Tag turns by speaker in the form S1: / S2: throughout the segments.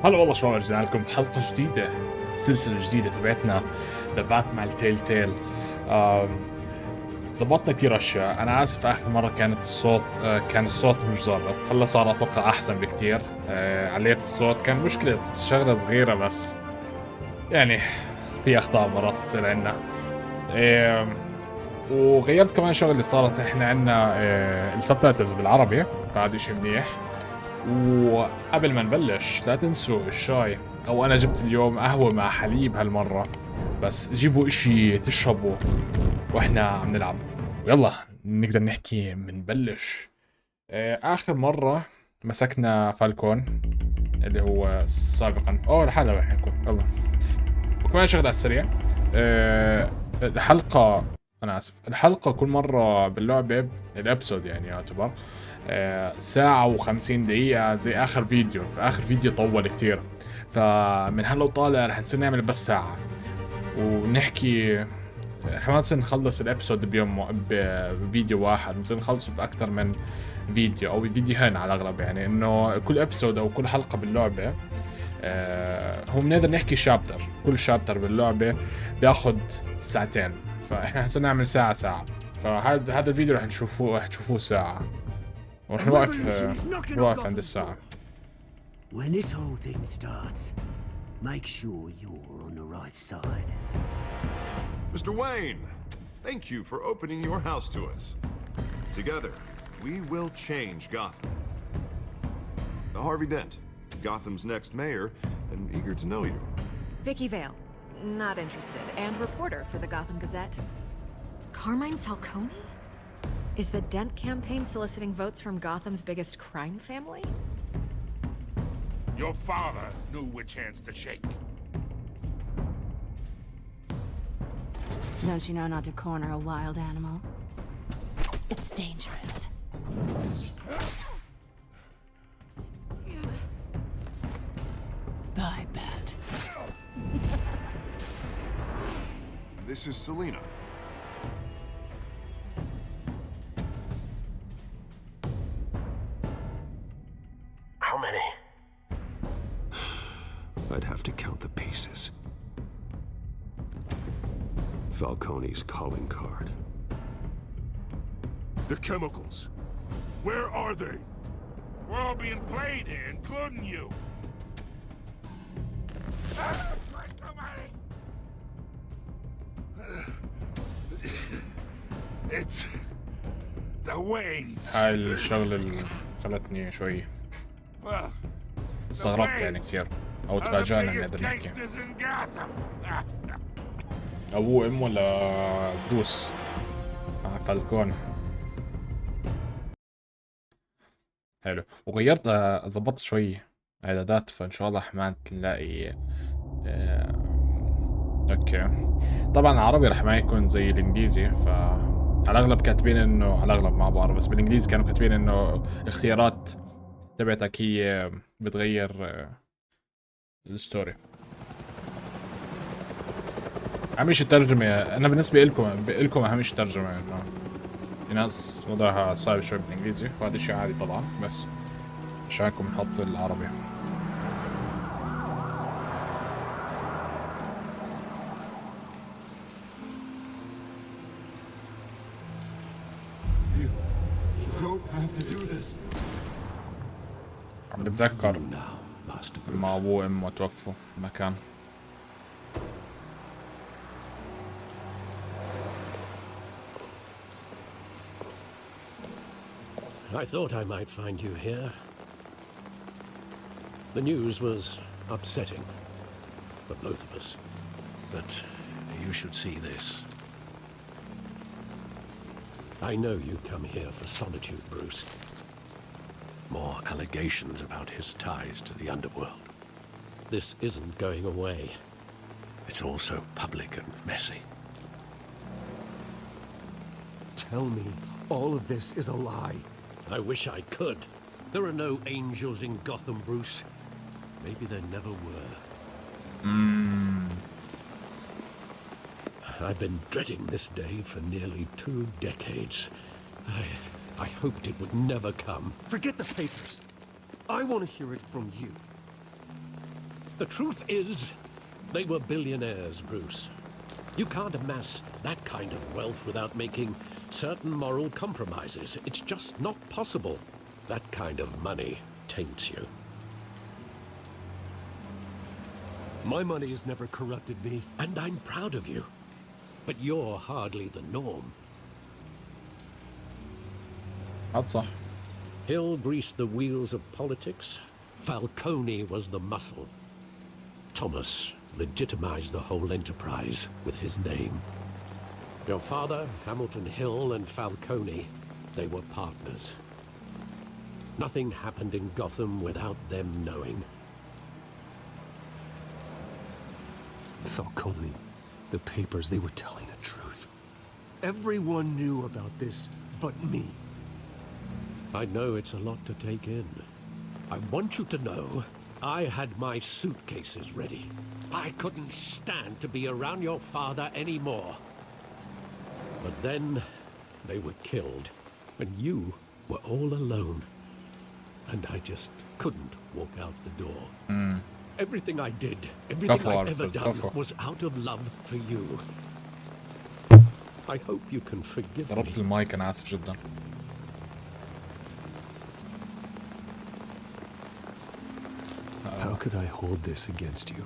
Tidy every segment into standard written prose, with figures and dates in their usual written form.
S1: هلا والله شباب، رجعنا لكم بحلقة جديدة، سلسلة جديدة تبعتنا لعبات مع التيل تيل. زبطنا كثير اشياء. انا اسف اخر مرة كان الصوت مش ظابط. هلا صار اتوقع احسن بكثير. عليت الصوت، كان مشكلة شغلة صغيرة بس يعني في اخطاء مرات تصير عنا. وغيرت كمان شغلة صارت، احنا عنا السبتايتلز بالعربي، بعد اشي منيح. وقبل ما نبلش لا تنسوا الشاي، او انا جبت اليوم قهوة مع حليب هالمرة، بس جيبوا اشي تشربوا واحنا عم نلعب. ويلا نقدر نحكي منبلش. اخر مرة مسكنا فالكون اللي هو سابقا، لحالنا راح نكون. يلا وكمان شغلة على السريع. الحلقة كل مرة باللعبة الابسود يعني يعتبر ساعة و50 دقيقة زي آخر فيديو. في آخر فيديو طول كتير، فمن هلا وطالع رح نصير نعمل بس ساعة ونحكي. رح ما نصير نخلص الابسود بفيديو واحد، نصير نخلصه بأكتر من فيديو أو فيديوهين على الأغلب. يعني إنه كل ابسود أو كل حلقة باللعبة هو بنقدر نحكي شابتر، كل شابتر باللعبة بياخد ساعتين، فإحنا هنصير نعمل ساعة. فهذا الفيديو رح تشوفوه ساعة، ورح نوقف عند الساعة.
S2: When this whole thing starts, make sure you're on the right side.
S3: Mr. Wayne, thank you for opening your house to us. Together, we will change Gotham. Harvey Dent, Gotham's next mayor, and eager to know you.
S4: Vicky Vale, not interested, and reporter for the Gotham Gazette. Carmine Falcone? Is the Dent campaign soliciting votes from Gotham's biggest crime family?
S5: Your father knew which hands to shake.
S6: Don't you know not to corner a wild animal? It's dangerous. I bet.
S3: This is Selina.
S2: How many?
S7: I'd have to count the pieces. Falcone's calling card.
S5: The chemicals. Where are they? We're all being played here, including you. It's the Waynes.
S1: هاي الشغلة اللي خلتني شوي استغربت يعني كثير، او تفاجأنا نقدر نحكي. ابوه ام ولا بروس مع فالكون. حلو. وغيرت ظبطت شوي اعدادات، فان شاء الله ما نلاقي اوكي. طبعا العربي رح ما يكون زي الانجليزي، على الاغلب كاتبين انه، على الاغلب ما بعرف، بس بالانجليزي كانوا كاتبين انه الاختيارات تبعتك هي بتغير الستوري. اهمش الترجمة. انا بالنسبة لكم اهمش الترجمة، انه الناس وضعها صعب شوي بالانجليزي، وهذا شيء عادي طبعا، بس عشانكم نحط العربي. عم بتذكر لما ابوه وامه توفوا مكان.
S8: I thought I might find you here. The news was upsetting for both of us. But you should see this. I know you come here for solitude, Bruce. More allegations about his ties to the underworld. This isn't going away. It's all so public and messy.
S9: Tell me all of this is a lie.
S8: I wish I could. There are no angels in Gotham, Bruce. Maybe there never were. I've been dreading this day for nearly 2 decades. I hoped it would never come.
S9: Forget the papers. I want to hear it from you.
S8: The truth is, they were billionaires, Bruce. You can't amass that kind of wealth without making certain moral compromises. It's just not possible. That kind of money taints you.
S9: My money has never corrupted me.
S8: And I'm proud of you. But you're hardly the norm.
S1: عاد صح.
S8: Hill greased the wheels of politics. Falcone was the muscle. Thomas legitimized the whole enterprise with his name. Your father, Hamilton Hill, and Falcone, they were partners. Nothing happened in Gotham without them knowing.
S9: Falcone, the papers, they were telling the truth. Everyone knew about this but me.
S8: I know it's a lot to take in. I want you to know I had my suitcases ready. I couldn't stand to be around your father anymore. But then they were killed, and you were all alone. And I just couldn't walk out the door. Everything I did, everything I've ever done was out of love for you. I hope you can forgive me.
S1: ضربت المايك أنا آسف جدا.
S9: How could I hold this against you?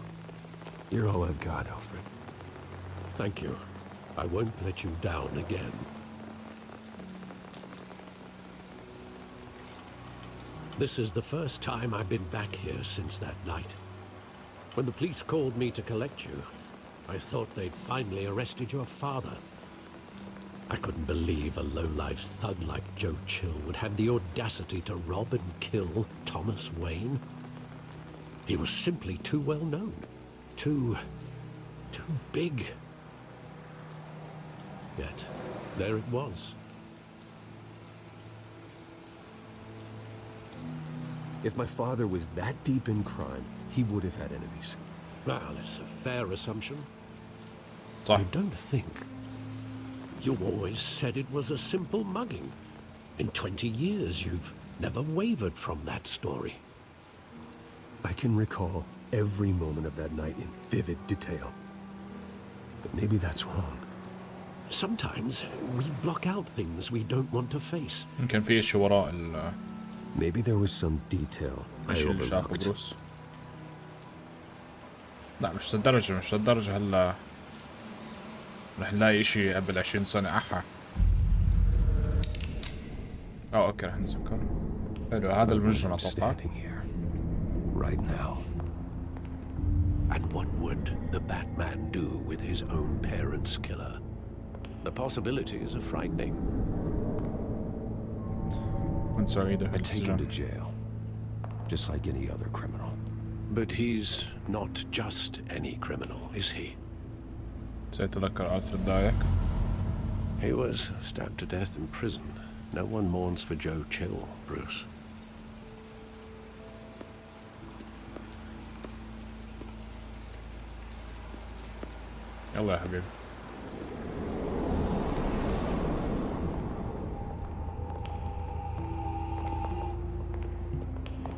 S9: You're all I've got, Alfred.
S8: Thank you. I won't let you down again. This is the first time I've been back here since that night. When the police called me to collect you, I thought they'd finally arrested your father. I couldn't believe a low-life thug like Joe Chill would have the audacity to rob and kill Thomas Wayne. He was simply too well known. Too big. Yet, there it was.
S9: If my father was that deep in crime, he would have had enemies.
S8: Well, it's a fair assumption.
S1: صح.
S8: I don't think. You always said it was a simple mugging. In 20 years, you've never wavered from that story.
S9: I can recall every moment of that night in vivid detail. But maybe that's wrong.
S8: Sometimes we block out things we don't want to face.
S1: يمكن في شيء وراء ال
S9: Maybe there was some detail I
S1: الشيء اللي شافه
S9: overlooked.
S1: بروس. لا مش للدرجة هلا رح نلاقي اشي قبل 20 سنة أحا. اوكي رح نسكر. حلو هذا المجرم اتوقع.
S9: Standing here, right now.
S8: And what would the Batman do with his own parents' killer? The possibilities are frightening.
S1: كنت سعيد
S9: I take him to
S1: بالسجن.
S9: jail, just like any other criminal.
S8: But he's not just any criminal, is he?
S1: سيتذكر ألفريد دايك.
S8: He was stabbed to death in prison. No one mourns for Joe Chill, Bruce.
S1: يلا يا حبيبي.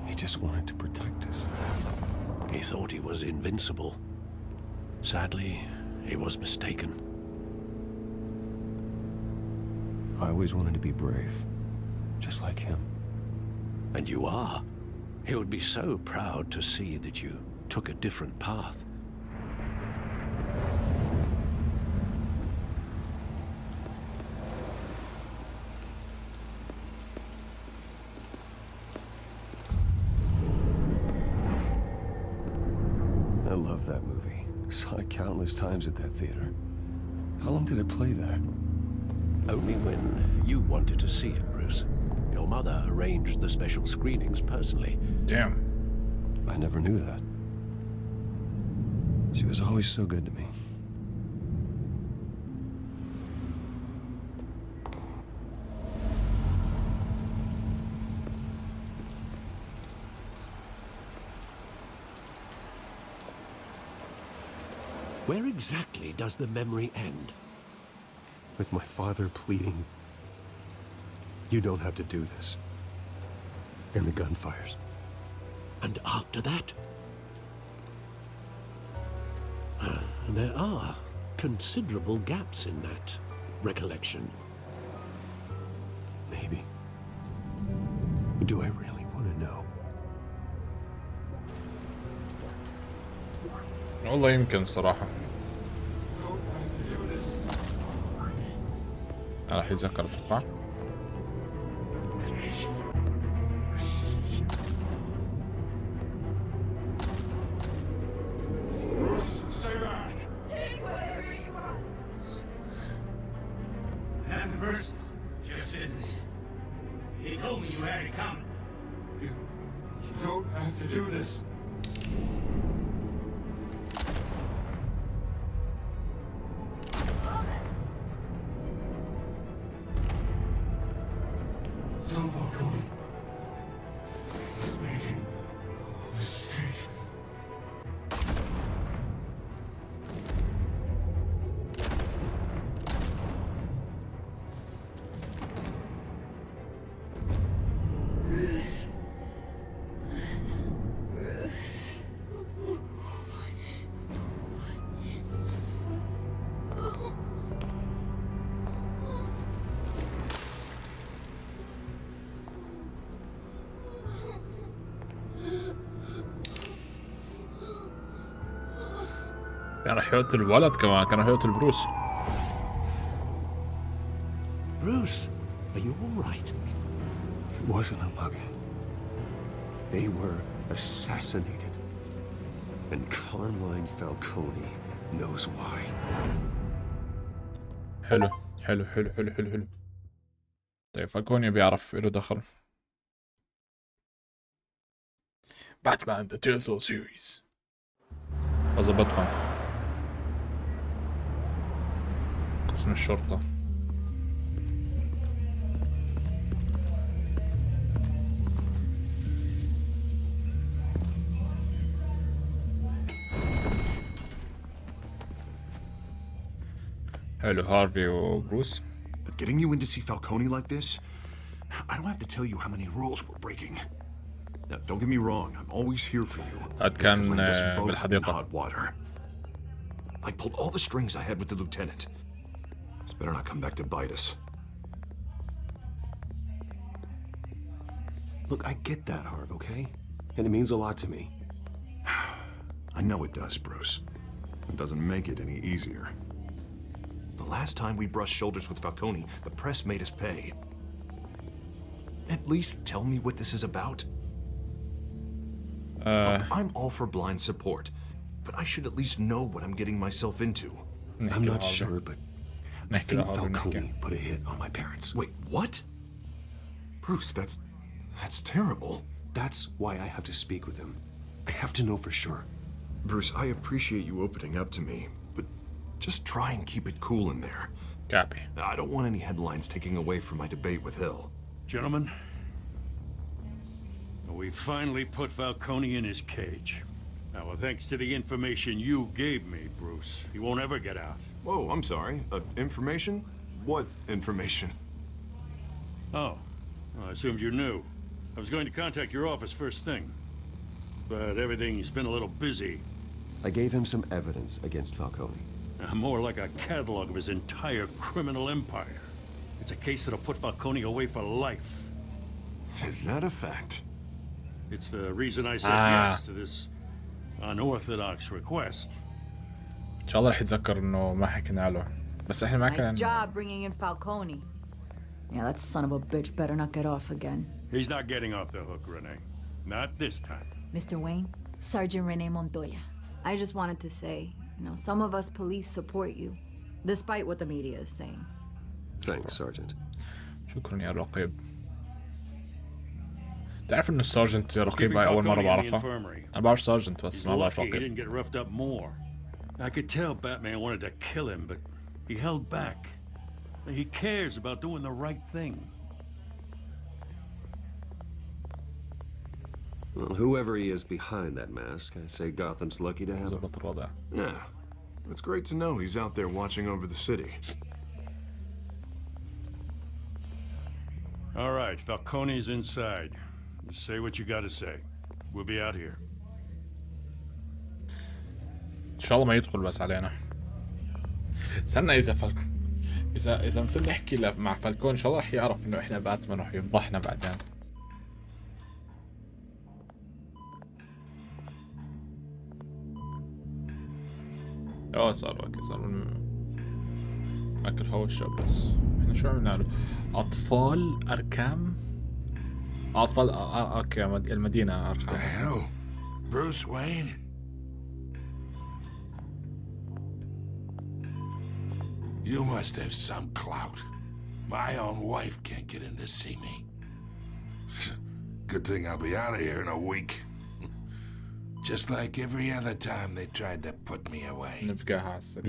S9: He just wanted to protect us.
S8: He thought he was invincible. Sadly, he was mistaken.
S9: I always wanted to be brave, just like him.
S8: And you are. He would be so proud to see that you took a different path.
S9: I love that movie. Saw it countless times at that theater. How long did it play there?
S8: Only when you wanted to see it, Bruce. Your mother arranged the special screenings personally.
S1: Damn.
S9: I never knew that. She was always so good to me.
S8: Where exactly does the memory end?
S9: With my father pleading, "You don't have to do this." And the gunfires.
S8: And after that? And there are considerable gaps in that recollection.
S9: Maybe. Do I really want to know?
S1: والله يمكن صراحة. راح يتذكر اتوقع.
S5: Stay back.
S10: Take whatever you want.
S2: Nothing personal, just business. He told me you had it coming.
S5: You don't have to do this. Don't walk away. He's making a mistake.
S1: كان راح يقتل الولد كمان، كان راح يقتل بروس.
S8: Bruce, are you all right?
S9: It wasn't a mugging. They were assassinated. And Carmine Falcone knows why.
S1: حلو حلو حلو حلو حلو حلو. طيب فالكوني بيعرف له دخل. باتمان ذا تيلتال سيريز. وظبطكم. قسم الشرطة. حلو هارفي وبروس.
S3: But getting you in to see Falcone like this, I don't have to tell you how many rules we're breaking. Now, don't get me wrong, I'm always here for you.
S1: هاد
S3: This
S1: كان
S3: could land us both in
S1: بالحديقة.
S3: hot water. I pulled all the strings I had with the lieutenant. This better not come back to bite us.
S9: Look, I get that, Harv, okay? And it means a lot to me.
S3: I know it does, Bruce. It doesn't make it any easier. The last time we brushed shoulders with Falcone, the press made us pay. At least tell me what this is about. Look, I'm all for blind support, but I should at least know what I'm getting myself into.
S9: I'm not sure, but I think Falcone put a hit on my parents.
S3: Wait, what? Bruce, that's terrible.
S9: That's why I have to speak with him. I have to know for sure.
S3: Bruce, I appreciate you opening up to me, but just try and keep it cool in there.
S1: Copy.
S3: I don't want any headlines taking away from my debate with Hill.
S5: Gentlemen, we finally put Falcone in his cage. Now, thanks to the information you gave me, Bruce, he won't ever get out.
S3: Whoa, I'm sorry. Information? What information?
S5: Oh, well, I assumed you knew. I was going to contact your office first thing, but everything's been a little busy.
S9: I gave him some evidence against Falcone.
S5: More like a catalog of his entire criminal empire. It's a case that'll put Falcone away for life.
S3: Is that a fact?
S5: It's the reason I said yes to this unorthodox request.
S1: ان شاء الله رح يتذكر انه ما حكينا له، بس احنا ما كان.
S10: Nice job bringing in Falcone. Yeah, that son of a bitch better not get off again.
S5: He's not getting off the hook, Renee. Not this time.
S10: Mr. Wayne, Sergeant Renee Montoya. I just wanted to say, some of us police support you, despite what the media is saying.
S9: Thanks, Sergeant.
S1: شكرا يا رقيب. تعرف انه السارجنت رقيب هاي اول مرة بعرفها. انا بعرف سارجنت بس ما بعرف
S5: He
S1: رقيب.
S5: didn't get roughed up more. I could tell Batman wanted to kill him, but he held back. He cares about doing the right thing.
S9: Well, whoever he is behind that mask, I say Gotham's lucky to have him.
S1: ظبط الوضع.
S3: Yeah. It's great to know he's out there watching over the city.
S5: All right, Falcone's inside. Just say what you gotta say. We'll be out here.
S1: شاء الله ما يدخل بس علينا. استنى اذا نصير نحكي مع فالكون ان شاء الله رح يعرف انه احنا باتمان ورح يفضحنا بعدين. صار اكل هوا الشاب. بس احنا شو عملنا له؟ اطفال اركام. اطفال اوكي المدينة اركام.
S11: Hell, Bruce Wayne. You must have some clout. My own wife can't get in to see me. Good thing I'll be out of here in a week. Just like every other time they tried to put me away.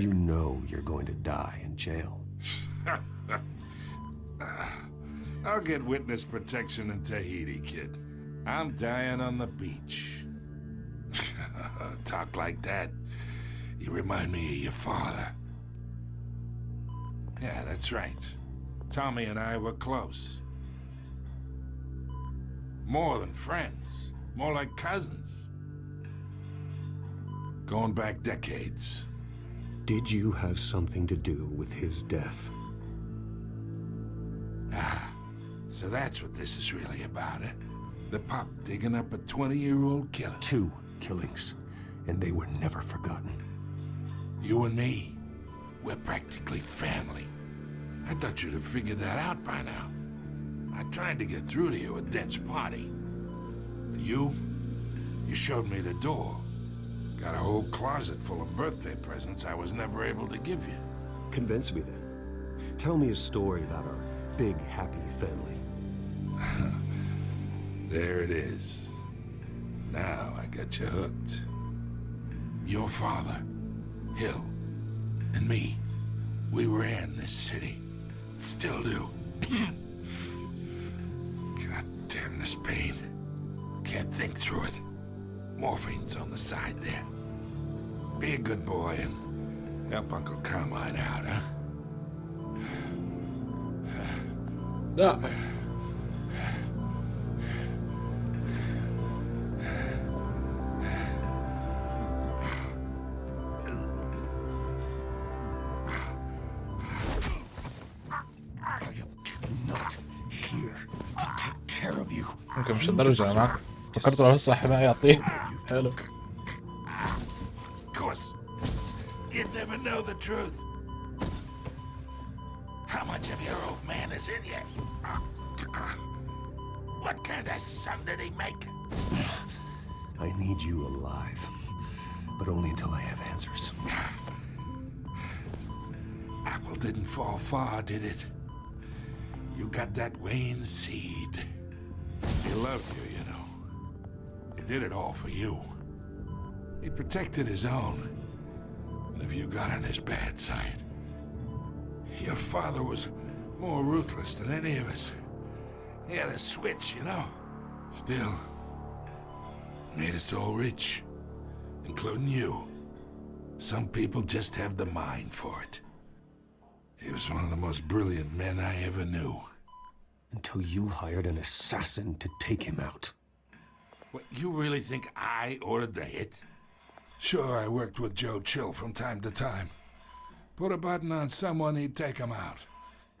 S9: You know you're going to die in jail.
S11: I'll get witness protection in Tahiti, kid. I'm dying on the beach. Talk like that. You remind me of your father. Yeah, that's right. Tommy and I were close. More than friends. More like cousins. Going back decades.
S9: Did you have something to do with his death?
S11: Ah, so that's what this is really about, eh? The pop digging up a 20-year-old killer.
S9: 2 killings, and they were never forgotten.
S11: You and me, we're practically family. I thought you'd have figured that out by now. I tried to get through to you at Dent's party. But you showed me the door. Got a whole closet full of birthday presents I was never able to give you.
S9: Convince me then. Tell me a story about our big, happy family.
S11: There it is. Now I got you hooked. Your father, Hill, and me, we ran this city. Still do. God damn this pain. Can't think through it. Morphine's on the side there. Be a good boy and help Uncle Carmine out, huh?
S1: لا ممكن مش الدرجة يا معك. فكرت لو هسه حما يعطيه. حلو.
S11: Of course, you'd never know the truth. How much of your old man is in you? What kind of son did he make?
S9: I need you alive, but only until I have answers.
S11: Apple didn't fall far, did it? You got that Wayne seed. He loved you, you know. He did it all for you. He protected his own. And if you got on his bad side, your father was more ruthless than any of us. He had a switch, you know. Still, made us all rich, including you. Some people just have the mind for it. He was one of the most brilliant men I ever knew.
S9: Until you hired an assassin to take him out.
S11: What, you really think I ordered the hit? Sure, I worked with Joe Chill from time to time. Put a button on someone, he'd take him out.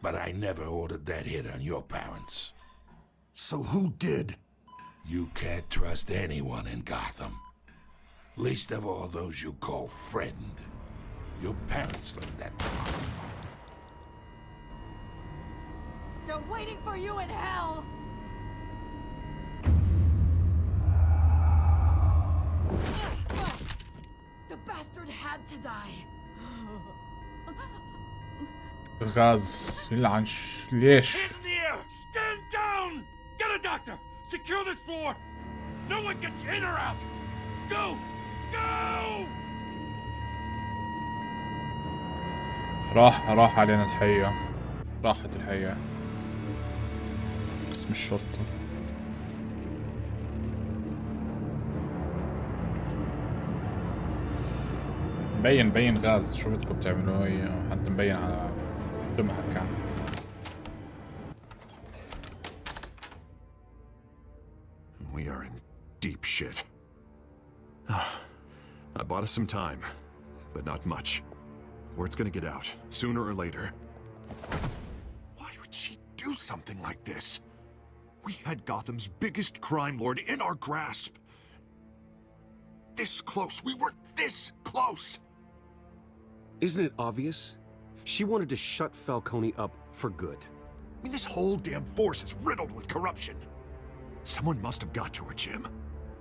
S11: But I never ordered that hit on your parents.
S9: So who did?
S11: You can't trust anyone in Gotham. Least of all those you call friend. Your parents learned that.
S10: They're waiting for you in hell! The bastard had to die.
S1: غاز يلعن ليش؟
S5: Stand down! Get a doctor! Secure this floor! No one gets in or out! Go! Go!
S1: راح علينا الحية. راحت الحية. اسم الشرطة. مبين غاز. شو بدكم تعملوا؟ هي حتى مبين على دمها كان.
S3: We are in deep shit. I bought us some time. but not much. Word's gonna get out, sooner or later. Why would she do something like this? We had Gotham's biggest crime lord in our grasp. This close. We were this close.
S7: Isn't it obvious? She wanted to shut Falcone up for good.
S3: I mean, this whole damn force is riddled with corruption. Someone must have got to her, Jim.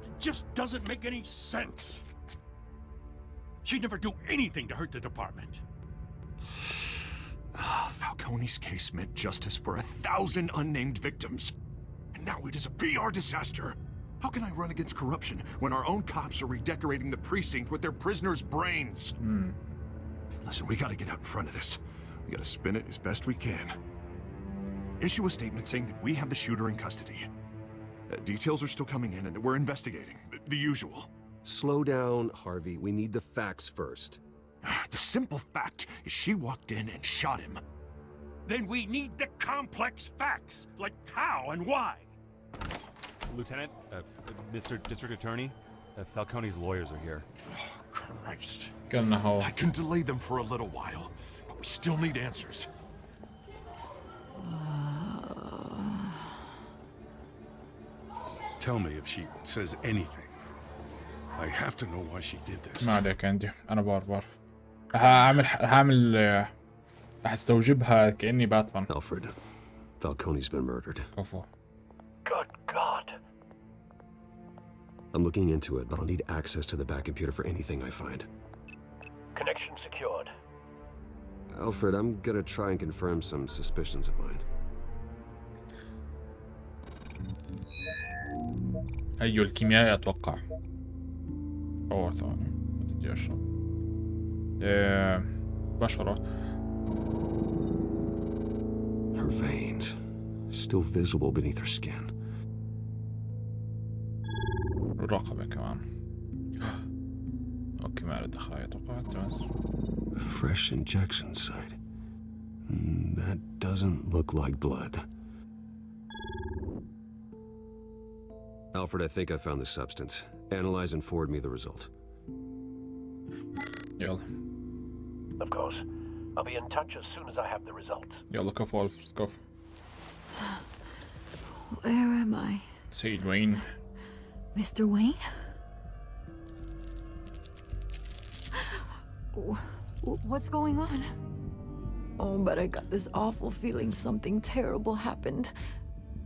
S5: It just doesn't make any sense. She'd never do anything to hurt the department.
S3: Falcone's case meant justice for 1,000 unnamed victims. And now it is a PR disaster. How can I run against corruption when our own cops are redecorating the precinct with their prisoners' brains? Listen, we gotta get out in front of this. We gotta spin it as best we can. Issue a statement saying that we have the shooter in custody. Details are still coming in and that we're investigating. The usual.
S7: Slow down, Harvey. We need the facts first.
S3: The simple fact is she walked in and shot him.
S5: Then we need the complex facts, like how and why.
S12: Lieutenant, Mr. District Attorney, Falcone's lawyers are here.
S3: Oh, Christ.
S1: قالنا
S3: I can delay them for a little while, but we still need answers.
S11: Tell me if she says anything. I have to know why she did this.
S1: ما عليك عندي انا بعرف هعمل هستوجبها كأني باتمان.
S7: Alfred, Falcone's been murdered.
S1: كفو.
S8: Good God.
S7: I'm looking into it, but I'll need access to the back computer for anything I find.
S8: Connection secured.
S7: Alfred, I'm gonna try and confirm some suspicions of mine.
S1: أيوة الكيميائي أتوقع. أوه ثواني بدي أشرب. بشرة.
S7: Her veins, still visible beneath her skin.
S1: الرقبة كمان. أوكي ما له دخل توقعت بس.
S7: Fresh injection site. That doesn't look like blood. Alfred, I think I found the substance. Analyze and forward me the result.
S1: يلا.
S8: Of course. I'll be in touch as soon as I have the results.
S1: يلا كفو ألفرد كفو.
S10: Where am I?
S1: سيد وين؟
S10: Mr. Wayne? What's going on? Oh, but I got this awful feeling something terrible happened.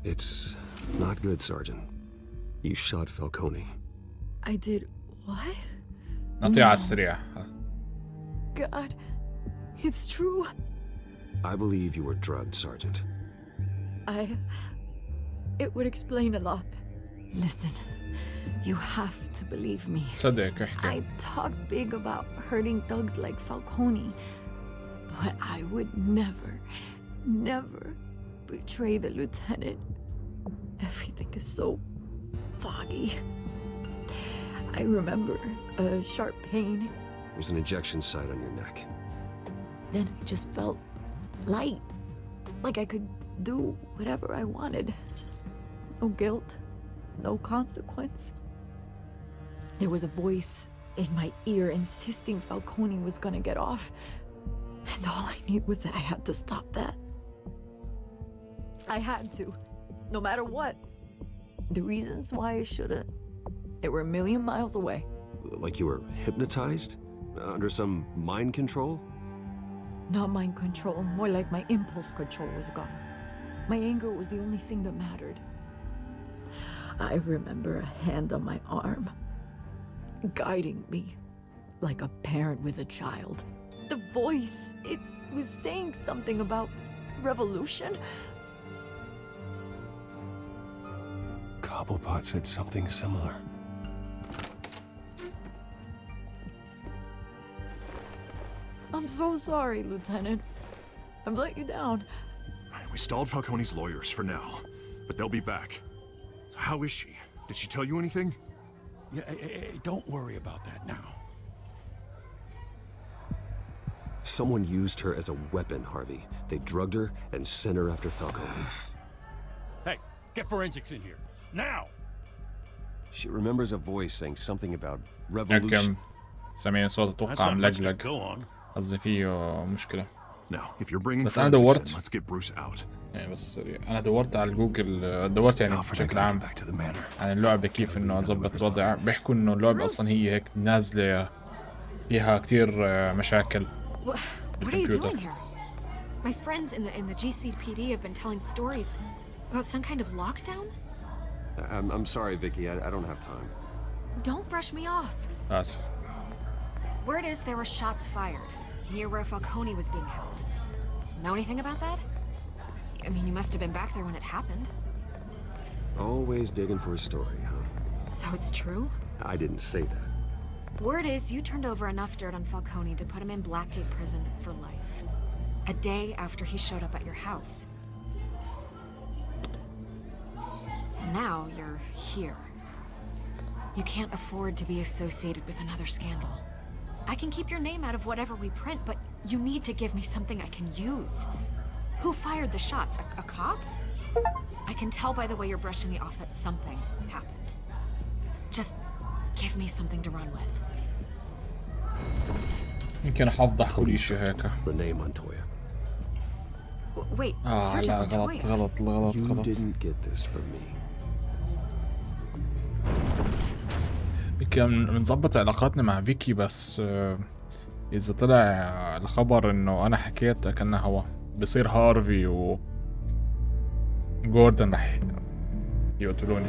S7: It's not good, Sergeant. You shot Falcone.
S10: I did what?
S1: نعطيها على السريع.
S10: God, it's true.
S7: I believe you were drugged, Sergeant.
S10: It would explain a lot. Listen, you have to believe me.
S1: صدق احكي.
S10: I talk big about hurting thugs like Falcone, but I would never betray the lieutenant. Everything is so foggy. I remember a sharp pain.
S7: There's an injection site on your neck.
S10: Then I just felt light, like I could do whatever I wanted. No guilt, no consequence. There was a voice in my ear insisting Falcone was gonna get off, and all I knew was that I had to stop that. I had to, no matter what. The reasons why I shouldn't, they were a million miles away.
S7: Like you were hypnotized? Under some mind control?
S10: Not mind control, more like my impulse control was gone. My anger was the only thing that mattered. I remember a hand on my arm, guiding me like a parent with a child. The voice, it was saying something about revolution.
S9: Cobblepot said something similar.
S10: I'm so sorry, Lieutenant. I've let you down.
S3: We stalled Falcone's lawyers for now, but they'll be back. So how is she? Did she tell you anything?
S11: Yeah, don't worry about that now.
S7: Someone used her as a weapon, Harvey. They drugged her and sent her after Falcone.
S5: Hey, get forensics in here. Now!
S9: She remembers a voice saying something about revolution.
S1: سامعين صوت
S5: That's
S1: اتوقع
S5: not much to
S1: ملقلق.
S5: go on.
S1: قصدي فيه مشكلة.
S3: Now, if you're bringing
S1: بس أنا
S3: forensics in,
S1: دورت
S3: let's get Bruce out.
S1: يعني بس سريع، أنا دورت على جوجل، دورت يعني بشكل عام عن اللعبة كيف إنه أظبط الوضع. بيحكوا إنه اللعبة أصلا هي هيك نازلة فيها كتير مشاكل
S4: What are you doing here? My friends in the GCPD have been telling stories about some kind of lockdown.
S7: I'm sorry, Vicky. I don't have time.
S4: Don't brush me off.
S1: آسف.
S4: Word is there were shots fired near where Falcone was being held. Know anything about that? I mean, you must have been back there when it happened.
S7: Always digging for a story, huh?
S4: So it's true?
S7: I didn't say that.
S4: Word is you turned over enough dirt on Falcone to put him in Blackgate prison for life. A day after he showed up at your house. And now you're here. You can't afford to be associated with another scandal. I can keep your name out of whatever we print, but you need to give me something I can use. Who fired the shots? A cop? I can tell by the way you're brushing me off that something happened. Just give me something to run with.
S1: يمكن حفضح كل شيء هيك.
S7: Renee Montoya.
S4: Wait,
S1: لا
S4: Sergeant
S1: غلط
S4: Montoya.
S1: غلط غلط
S7: You
S1: غلط.
S7: didn't get this from me.
S1: يمكن بنظبط علاقاتنا مع فيكي، بس إذا طلع الخبر إنه أنا حكيت كأنه هو بصير هارفي و جوردن رح يقتلوني.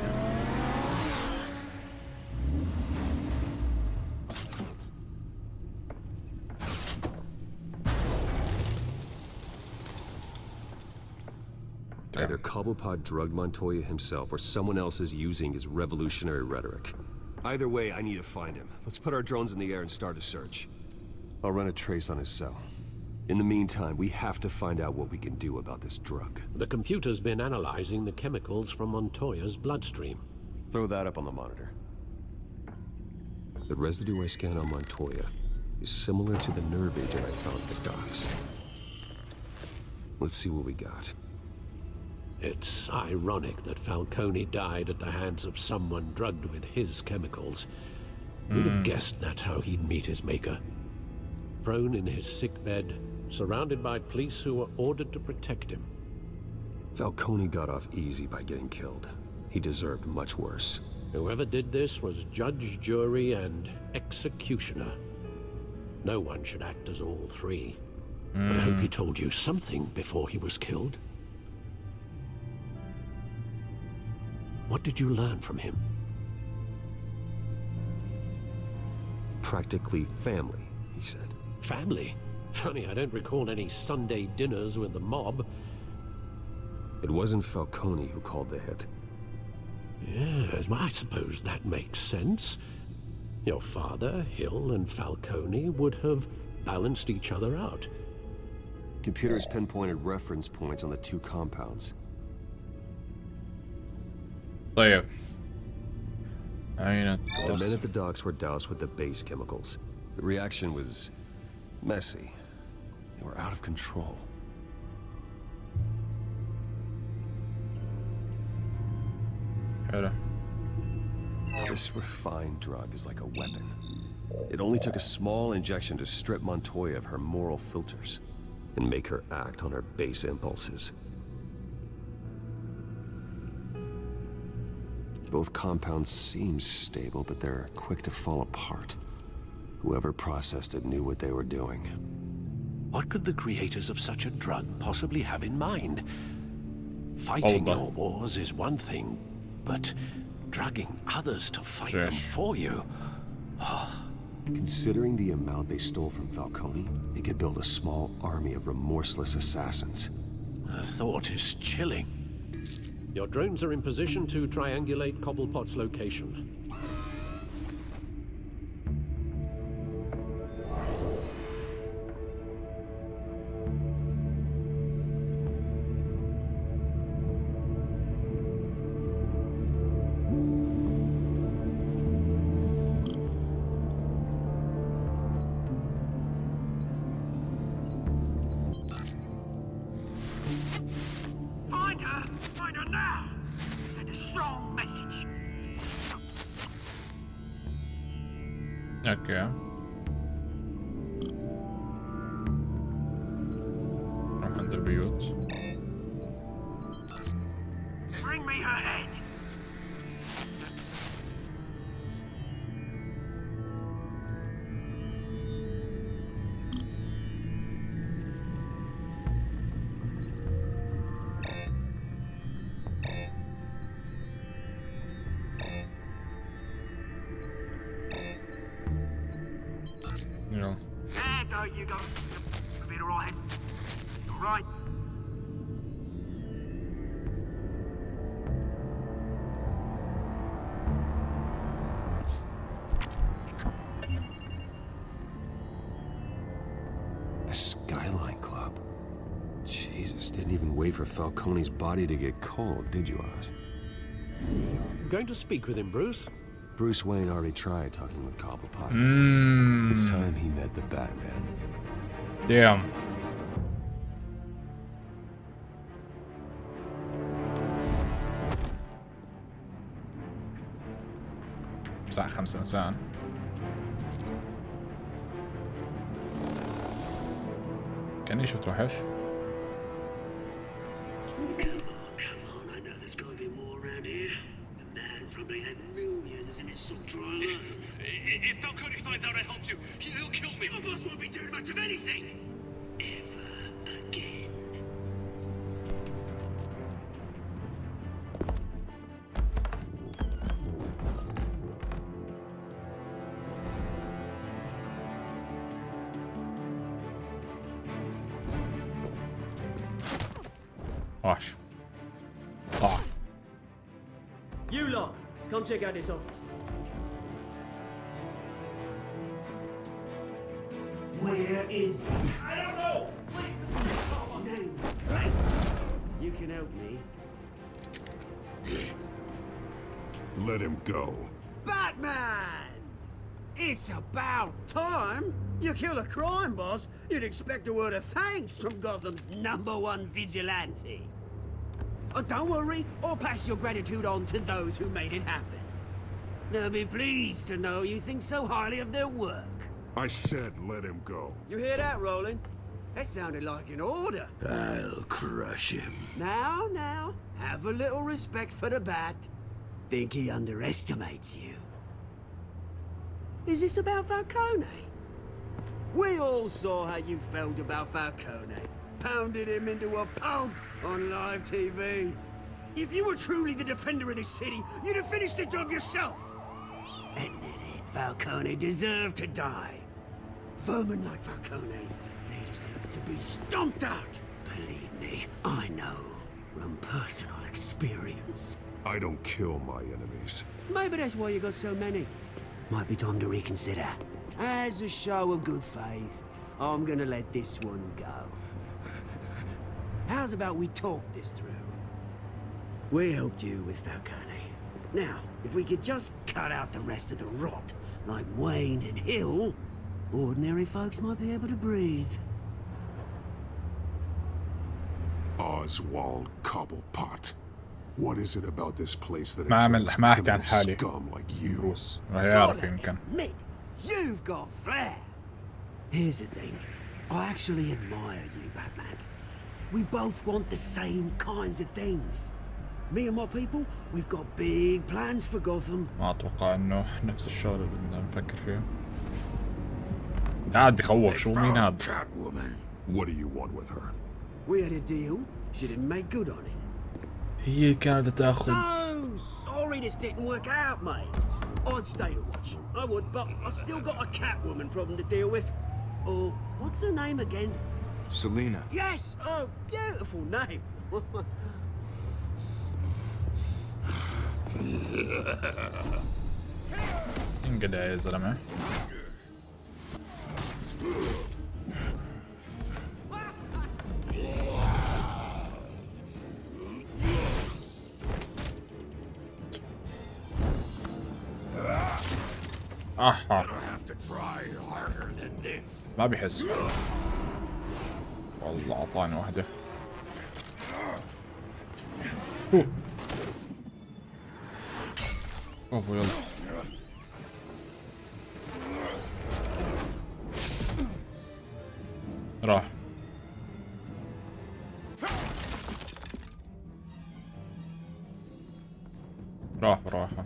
S7: Either Cobblepot drugged Montoya himself or someone else is using his revolutionary rhetoric. Either way, I need to find him. Let's put our drones in the air and start a search. I'll run a trace on his cell. In the meantime, we have to find out what we can do about this drug.
S8: The computer's been analyzing the chemicals from Montoya's bloodstream.
S7: Throw that up on the monitor. The residue I scanned on Montoya is similar to the nerve agent I found at the docks. Let's see what we got.
S8: It's ironic that Falcone died at the hands of someone drugged with his chemicals. Who'd have guessed that's how he'd meet his maker? Prone in his sickbed, surrounded by police who were ordered to protect him.
S7: Falcone got off easy by getting killed. He deserved much worse.
S8: Whoever did this was judge, jury, and executioner. No one should act as all three. I hope he told you something before he was killed. What did you learn from him?
S7: Practically family, he said.
S8: Family? Funny, I don't recall any Sunday dinners with the mob.
S7: It wasn't Falcone who called the hit.
S8: Yes, well, I suppose that makes sense. Your father, Hill, and Falcone would have balanced each other out.
S7: Computers pinpointed reference points on the two compounds.
S1: طيب.
S7: The men at the docks were doused with the base chemicals. The reaction was messy. They were out of control.
S1: حلو.
S7: This refined drug is like a weapon. It only took a small injection to strip Montoya of her moral filters and make her act on her base impulses. Both compounds seem stable, but they're quick to fall apart. Whoever processed it knew what they were doing.
S8: What could the creators of such a drug possibly have in mind? Fighting your wars is one thing, but drugging others to fight them for you?
S7: Considering the amount they stole from Falcone, they could build a small army of remorseless assassins.
S8: The thought is chilling. Your drones are in position to triangulate Cobblepot's location.
S1: اوكي. عند البيوت.
S2: Bring me her head.
S1: يلا.
S2: There go you go. A bit alright. Alright.
S7: The Skyline Club. Jesus, didn't even wait for Falcone's body to get cold, did you, Oz?
S8: Going to speak with him, Bruce?
S7: Bruce Wayne already tried talking with Cobblepot. It's time he met the Batman.
S1: Damn. الساعة 5 مساء. كأني شفت وحش.
S2: Come on, I know there's gotta be more around here. The man probably had millions in his soldier alone. If Falcone finds out I helped you, he'll kill me. Your boss won't be doing much of anything. Ever again.
S1: وحش. طاح.
S13: You lot, come check out this office.
S2: Where is he? I don't know! Please, names. Right. You can help me.
S11: Let him go.
S2: Batman! It's about time. You kill a crime boss, you'd expect a word of thanks from Gotham's #1 vigilante. Oh, don't worry, I'll pass your gratitude on to those who made it happen. They'll be pleased to know you think so highly of their work.
S11: I said let him go.
S2: You hear that, Roland? That sounded like an order.
S9: I'll crush him.
S2: Now, have a little respect for the Bat. Think he underestimates you. Is this about Falcone? We all saw how you felt about Falcone. Pounded him into a pulp on live TV. If you were truly the defender of this city, you'd have finished the job yourself. Admit it, Falcone deserved to die. Vermin like Falcone, they deserve to be stomped out. Believe me, I know from personal experience.
S11: I don't kill my enemies.
S2: Maybe that's why you got so many. Might be time to reconsider. As a show of good faith, I'm gonna let this one go. How's about we talk this through? We helped you with Falcone. Now, if we could just cut out the rest of the rot, like Wayne and Hill, ordinary folks might be able to breathe.
S11: Oswald Cobblepot. What is it about this place that
S1: ما أحكي عن حالي.
S11: scum like you?
S1: بروس راح يعرف يمكن.
S2: Admit, you've got flair. Here's the thing. I actually admire you, Batman. We both want the same kinds of things. Me and my people, we've got big plans for Gotham.
S1: ما أتوقع إنه نفس الشغل اللي بدنا نفكر فيه. قاعد بخوف شو مين هاد؟
S11: Catwoman. What do you want with her?
S2: We had a deal. She didn't make good on it.
S1: هي كانت تاخذ.
S2: So sorry this didn't work out, mate. I'd stay to watch. I would, but I still got a Catwoman problem to deal with. Oh, what's her name again?
S14: Selena.
S2: Yes! Oh, beautiful name.
S1: انقلع يا زلمة. ما بيحس. والله اعطاني واحدة. اوف يلا. راح. راح براحة.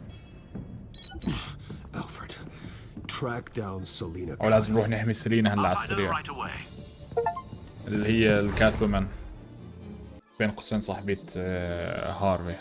S9: Alfred, track down Selena.
S1: أو لازم نروح نحمي سيلينا هلا على السريع. اللي هي الكاتومان بين قوسين صاحبة هارفي.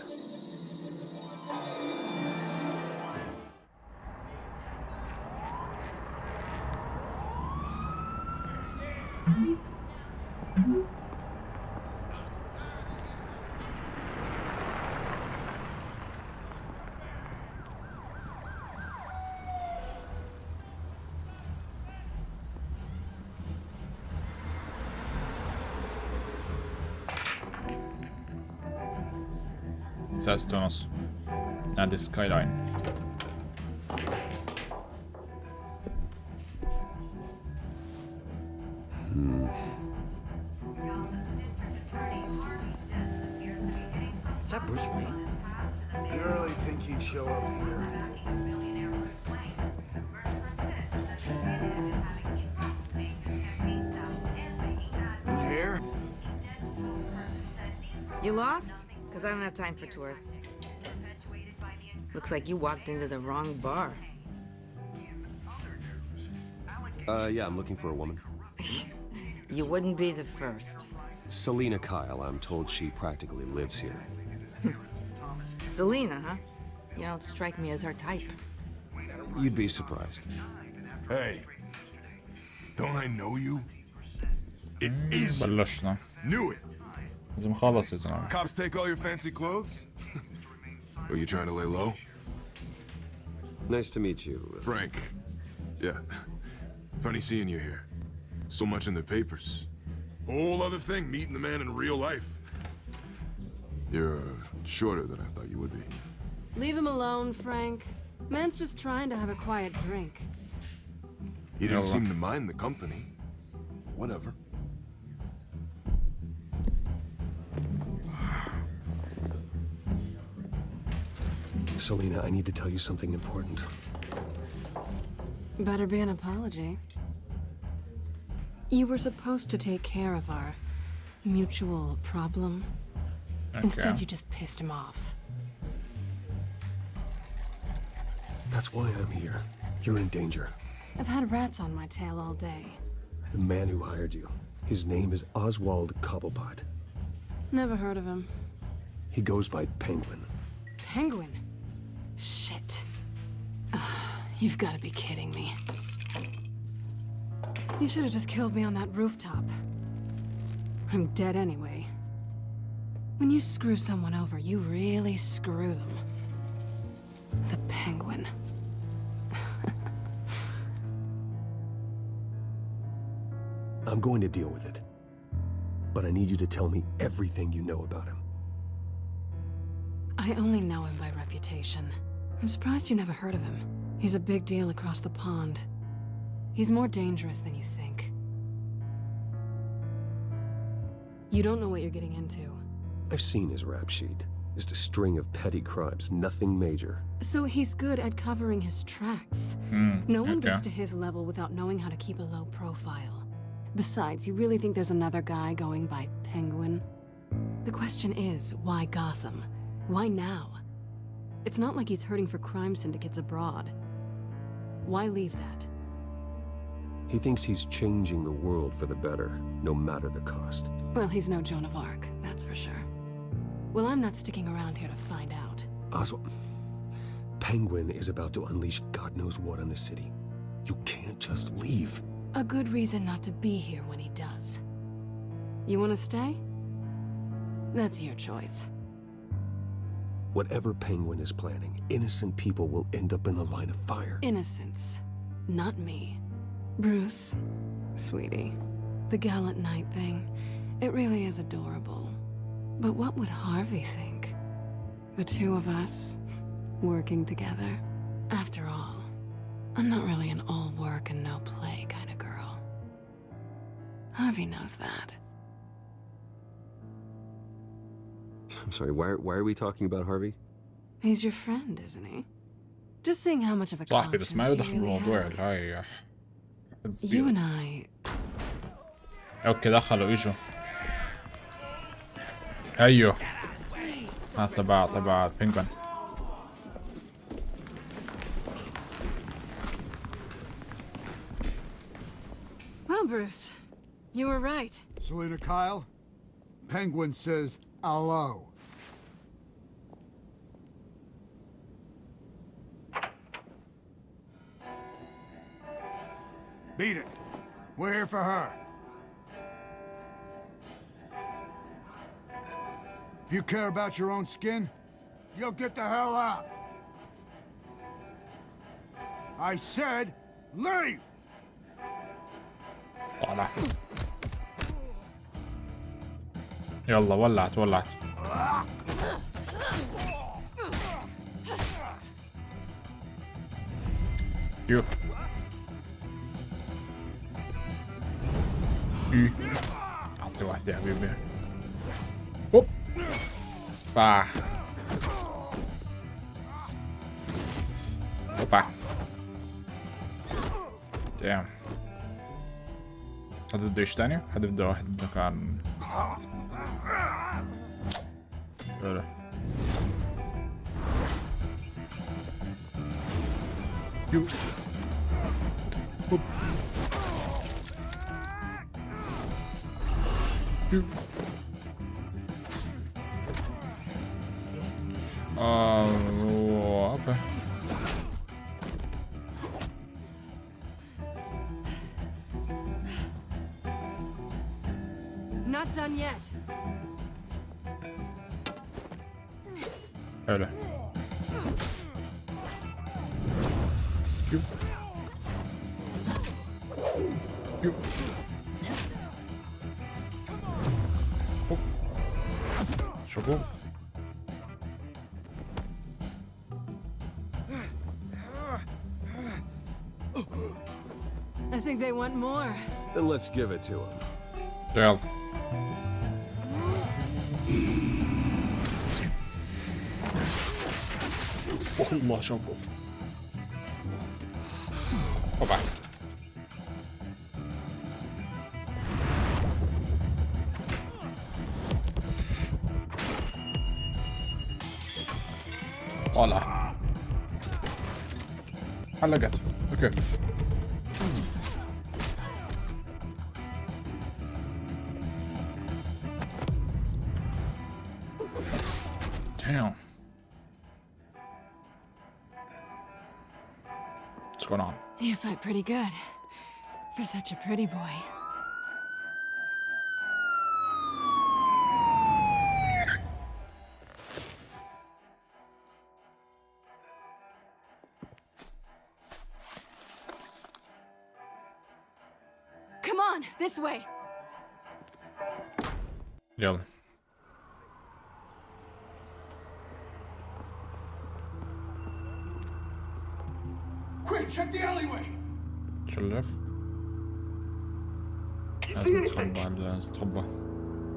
S1: ساستونوس نادي سكاي لاين.
S2: Is that Bruce Wayne? You really think he'd show up here? Here?
S14: You lost? Because I don't have time for tourists. Looks like you walked into the wrong bar.
S7: Yeah, I'm looking for a woman.
S14: You wouldn't be the first.
S7: Selena Kyle, I'm told she practically lives here.
S14: Selena, huh? You don't strike me as her type.
S7: You'd be surprised.
S11: Hey, don't I know you? It is.
S1: بلشنا.
S11: Knew it.
S1: لازم نخلص يا زلمة.
S11: Cops take all your fancy clothes? Or you trying to lay low?
S7: Nice to meet you.
S11: Frank. Yeah. Funny seeing you here. So much in the papers. Whole other thing, meeting the man in real life. You're shorter than I thought you would be.
S6: Leave him alone, Frank. Man's just trying to have a quiet drink.
S11: He didn't seem to mind the company. Whatever.
S9: Selena, I need to tell you something important.
S6: Better be an apology. You were supposed to take care of our mutual problem.
S1: Okay.
S6: Instead, you just pissed him off.
S9: That's why I'm here. You're in danger.
S6: I've had rats on my tail all day.
S9: The man who hired you, his name is Oswald Cobblepot.
S6: Never heard of him.
S9: He goes by Penguin.
S6: Penguin? Shit. You've got to be kidding me. You should have just killed me on that rooftop. I'm dead anyway. When you screw someone over, you really screw them. The Penguin.
S9: I'm going to deal with it. But I need you to tell me everything you know about him.
S6: I only know him by reputation. I'm surprised you never heard of him. He's a big deal across the pond. He's more dangerous than you think. You don't know what you're getting into.
S9: I've seen his rap sheet. Just a string of petty crimes, nothing major.
S6: So he's good at covering his tracks. No one gets to his level without knowing how to keep a low profile. Besides, you really think there's another guy going by Penguin? The question is, why Gotham? Why now? It's not like he's hurting for crime syndicates abroad. Why leave that?
S9: He thinks he's changing the world for the better, no matter the cost.
S6: Well, he's no Joan of Arc, that's for sure. Well, I'm not sticking around here to find out.
S9: Oswald, Penguin is about to unleash God knows what on the city. You can't just leave.
S6: A good reason not to be here when he does. You want to stay? That's your choice.
S9: Whatever Penguin is planning, innocent people will end up in the line of fire.
S6: Innocence, not me. Bruce, sweetie, the gallant knight thing, it really is adorable. But what would Harvey think? The two of us, working together? After all, I'm not really an all work and no play kind of girl. Harvey knows that.
S7: I'm sorry, why are we talking about Harvey?
S6: He's your friend, isn't he? Just seeing how much of a
S1: صاحبي بس ما
S6: conscience
S1: يدخل
S6: you really
S1: بالموضوع
S6: have.
S1: هاي.
S6: You and I...
S1: اوكي دخلوا اجوا. ايوه. تبع بينجوين.
S6: Well, Bruce, you were right.
S15: Selena Kyle, Penguin says hello. Beat it. We're here for her. If you care about your own skin, you'll get the hell out. I said, leave!
S1: طالع. يلا ولعت. يو. اعطي واحدة يا حبيبي. هوب. باح. هوبا. دام. حد بده ايش تاني؟ حد بده واحد كان حلو. يو. هوب. يو. اوبا.
S6: Not done yet.
S1: حلو. يو. يو. هوب. شوف.
S6: I think they want more.
S7: Then let's give it to him.
S1: يلا. والله شوف. طبعا. طالع. حلقت. اوكي. Damn. What's going on?
S6: You fight pretty good. For such a pretty boy. Come on, this way.
S1: يلا.
S15: Quick, check the alleyway.
S1: شلف. لازم نتخبى.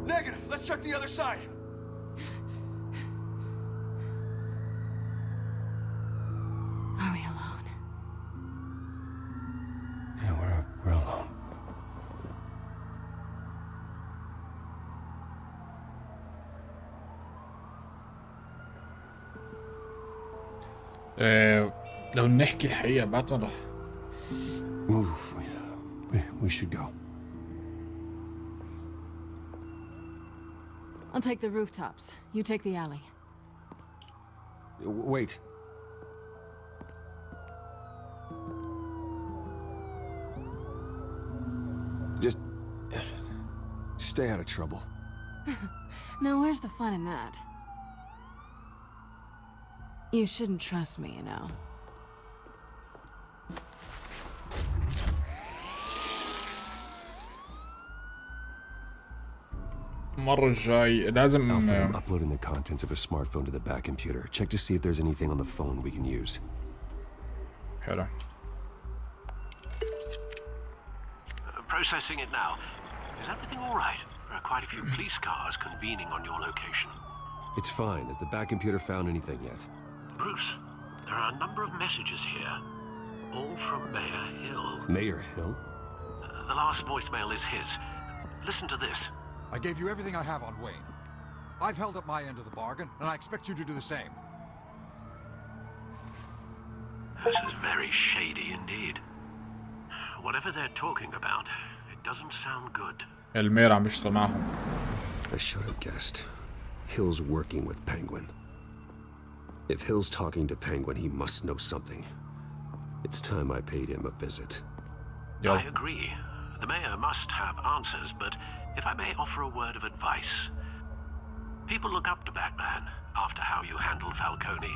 S15: Negative. Let's check the other side.
S6: Are we alone?
S9: Yeah, we're alone.
S1: لو نحكي الحقيقة بعتنا راح.
S9: Move. We should go.
S6: I'll take the rooftops. You take the alley.
S7: Wait. Just stay out of trouble.
S6: Now, where's the fun in that? You shouldn't trust me, you know.
S1: المرة الجاي لازم
S7: Alfred, I'm uploading the contents of a smartphone to the back computer. Check to see if there's anything on the phone we can use.
S1: حلو.
S8: Processing it now. Is everything all right? There are quite a few police cars convening on your location.
S7: It's fine. Has the back computer found anything yet?
S8: Bruce, there are a number of messages here, all from Mayor Hill.
S7: Mayor Hill?
S8: The last voicemail is his. Listen to this.
S16: I gave you everything I have on Wayne. I've held up my end of the bargain, and I expect you to do the same.
S8: This is very shady indeed. Whatever they're talking about, it doesn't sound good.
S1: المير عم يشتغل معهم.
S7: I should have guessed. Hill's working with Penguin. If Hill's talking to Penguin, he must know something. It's time I paid him a visit.
S8: I agree. The mayor must have answers, but if I may offer a word of advice. People look up to Batman after how you handled Falcone.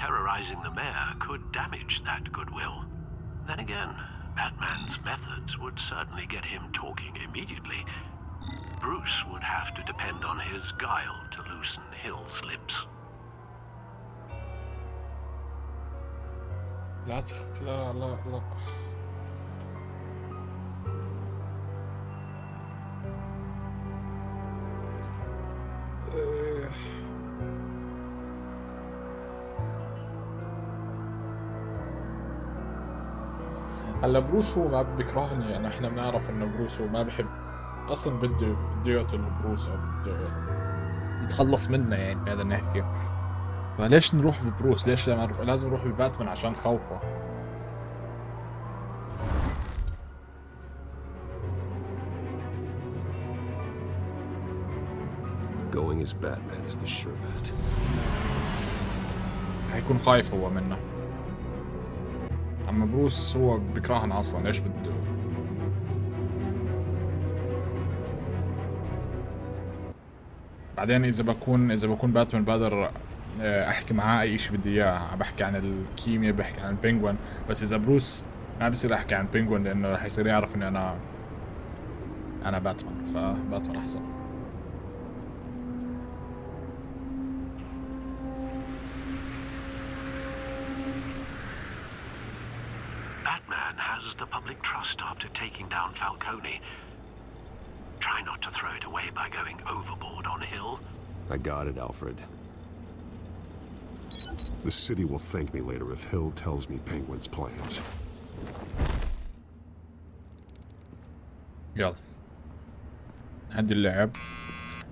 S8: Terrorizing the mayor could damage that goodwill. Then again, Batman's methods would certainly get him talking immediately. Bruce would have to depend on his guile to loosen Hill's lips.
S1: لا لا لا لا. هلا بروس هو ما بيكرهني، يعني احنا بنعرف انه بروس هو ما بحب اصلا، بده يقتل بروس او بده يتخلص منه يعني بهذا نحكي. فليش نروح ببروس؟ ليش لازم نروح بباتمان عشان خوفه؟
S7: Going as Batman is the sure bet.
S1: حيكون خايف هو منه. اما بروس هو بيكرهنا اصلا، ليش بده؟ بعدين اذا بكون باتمان بقدر احكي معاه اي شيء بدي اياه، بحكي عن الكيمياء، بحكي عن البينغوين. بس اذا بروس ما بصير احكي عن البينغوين لانه رح يصير يعرف اني انا باتمان، فباتمان احسن.
S8: Batman has the public trust after taking down Falcone. Try not to throw it away by going overboard on Hill.
S7: I got it, Alfred. The city will thank me later if Hill tells me Penguin's plans.
S1: يلا هدي اللعب.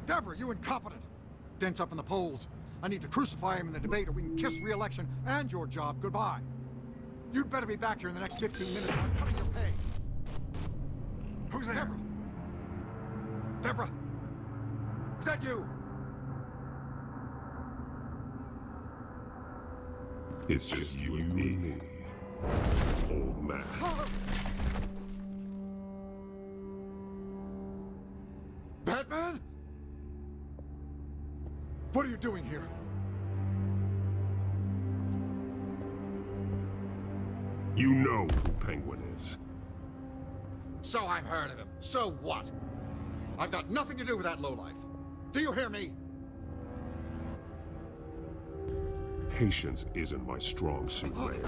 S16: Deborah, you incompetent! Dents up in the polls. I need to crucify him in the debate or we can kiss re-election and your job goodbye. You'd better be back here in the next 15 minutes or I'm cutting your pay. Who's there? Deborah? Is that you?
S7: It's just you and me, old man.
S16: Batman? What are you doing here?
S7: You know who Penguin is.
S16: So I've heard of him. So what? I've got nothing to do with that lowlife. Do you hear me?
S7: Patience isn't my strong suit, Mayor.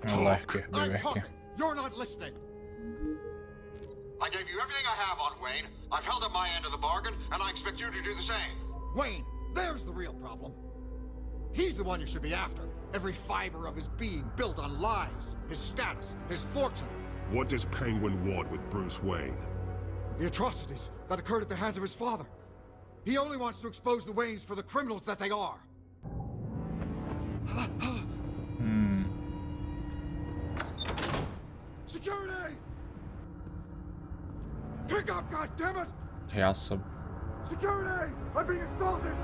S16: I'm talking. You're not listening. I gave you everything I have on Wayne. I've held up my end of the bargain, and I expect you to do the same. Wayne, there's the real problem. He's the one you should be after. Every fiber of his being built on lies, his status, his fortune.
S7: What does Penguin want with Bruce Wayne?
S16: The atrocities that occurred at the hands of his father. He only wants to expose the Waynes for the criminals that they are. Security! Pick up, goddammit!
S1: هيعصب.
S16: Security! I'm being assaulted!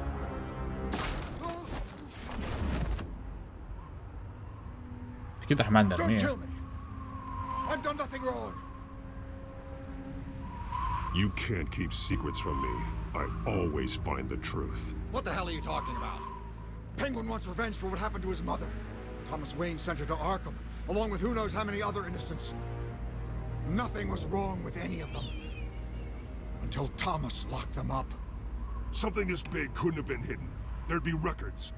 S1: أكيد رح معنا
S16: Don't
S1: رمية.
S16: kill me! I've done nothing wrong!
S7: You can't keep secrets from me. I always find the truth.
S16: What the hell are you talking about? Penguin wants revenge for what happened to his mother. Thomas Wayne sent her to Arkham, along with who knows how many other innocents. Nothing was wrong with any of them. Until Thomas locked them up.
S7: Something this big couldn't have been hidden. There'd be records.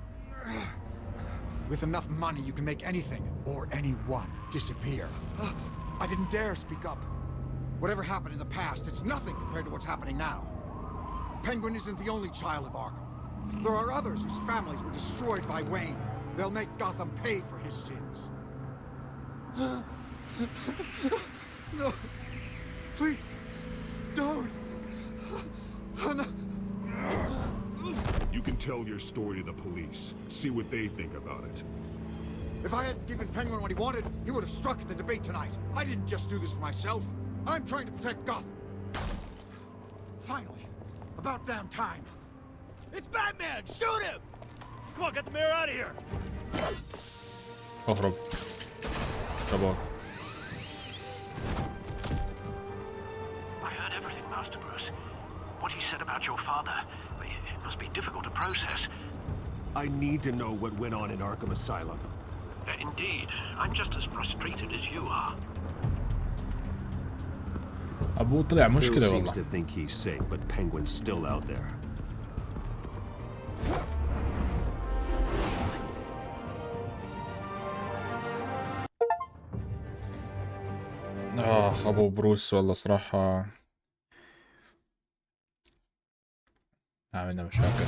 S16: With enough money, you can make anything, or anyone, disappear. I didn't dare speak up. Whatever happened in the past, it's nothing compared to what's happening now. Penguin isn't the only child of Arkham. There are others whose families were destroyed by Wayne. They'll make Gotham pay for his sins. No. Please. Don't. No.
S7: You can tell your story to the police. See what they think about it.
S16: If I hadn't given Penguin what he wanted, he would have struck at the debate tonight. I didn't just do this for myself. I'm trying to protect Gotham. Finally. About damn time.
S13: It's Batman! Shoot him! Come on, get the mayor out of here!
S1: اهرب. شباب.
S8: I heard everything, Master Bruce. What he said about your father, it must be difficult to process.
S7: I need to know what went on in Arkham Asylum.
S8: Indeed. I'm just as frustrated as you are.
S1: أبوه طلع
S7: Bill
S1: مشكلة
S7: seems
S1: والله.
S7: to think he's safe, but Penguin's still out there.
S1: أبو بروس والله صراحة عملنا مشاكل.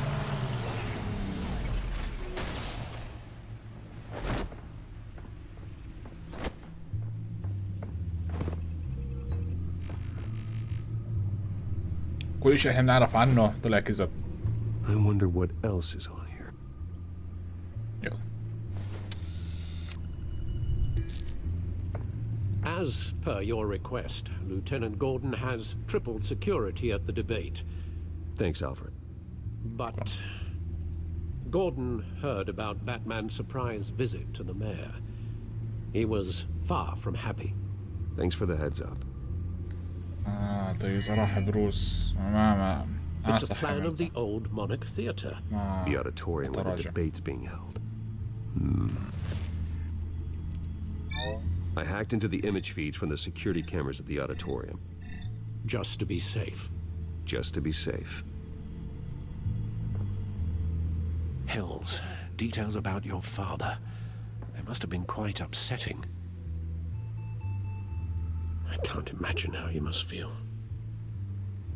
S1: كل شيء احنا بنعرف عنه طلع كذب.
S7: I wonder what else is on here.
S1: يلا.
S8: As per your request, Lieutenant Gordon has tripled security at the debate.
S7: Thanks, Alfred.
S8: But Gordon heard about Batman's surprise visit to the mayor. He was far from happy.
S7: Thanks for the heads up.
S1: طيب صراحة بروس ما
S8: It's a plan of the old Monarch Theatre.
S7: The auditorium where the debate's being held. I hacked into the image feeds from the security cameras at the auditorium.
S8: Just to be safe.
S7: Just to be safe.
S8: Hills, details about your father. They must have been quite upsetting. I can't imagine how you must feel.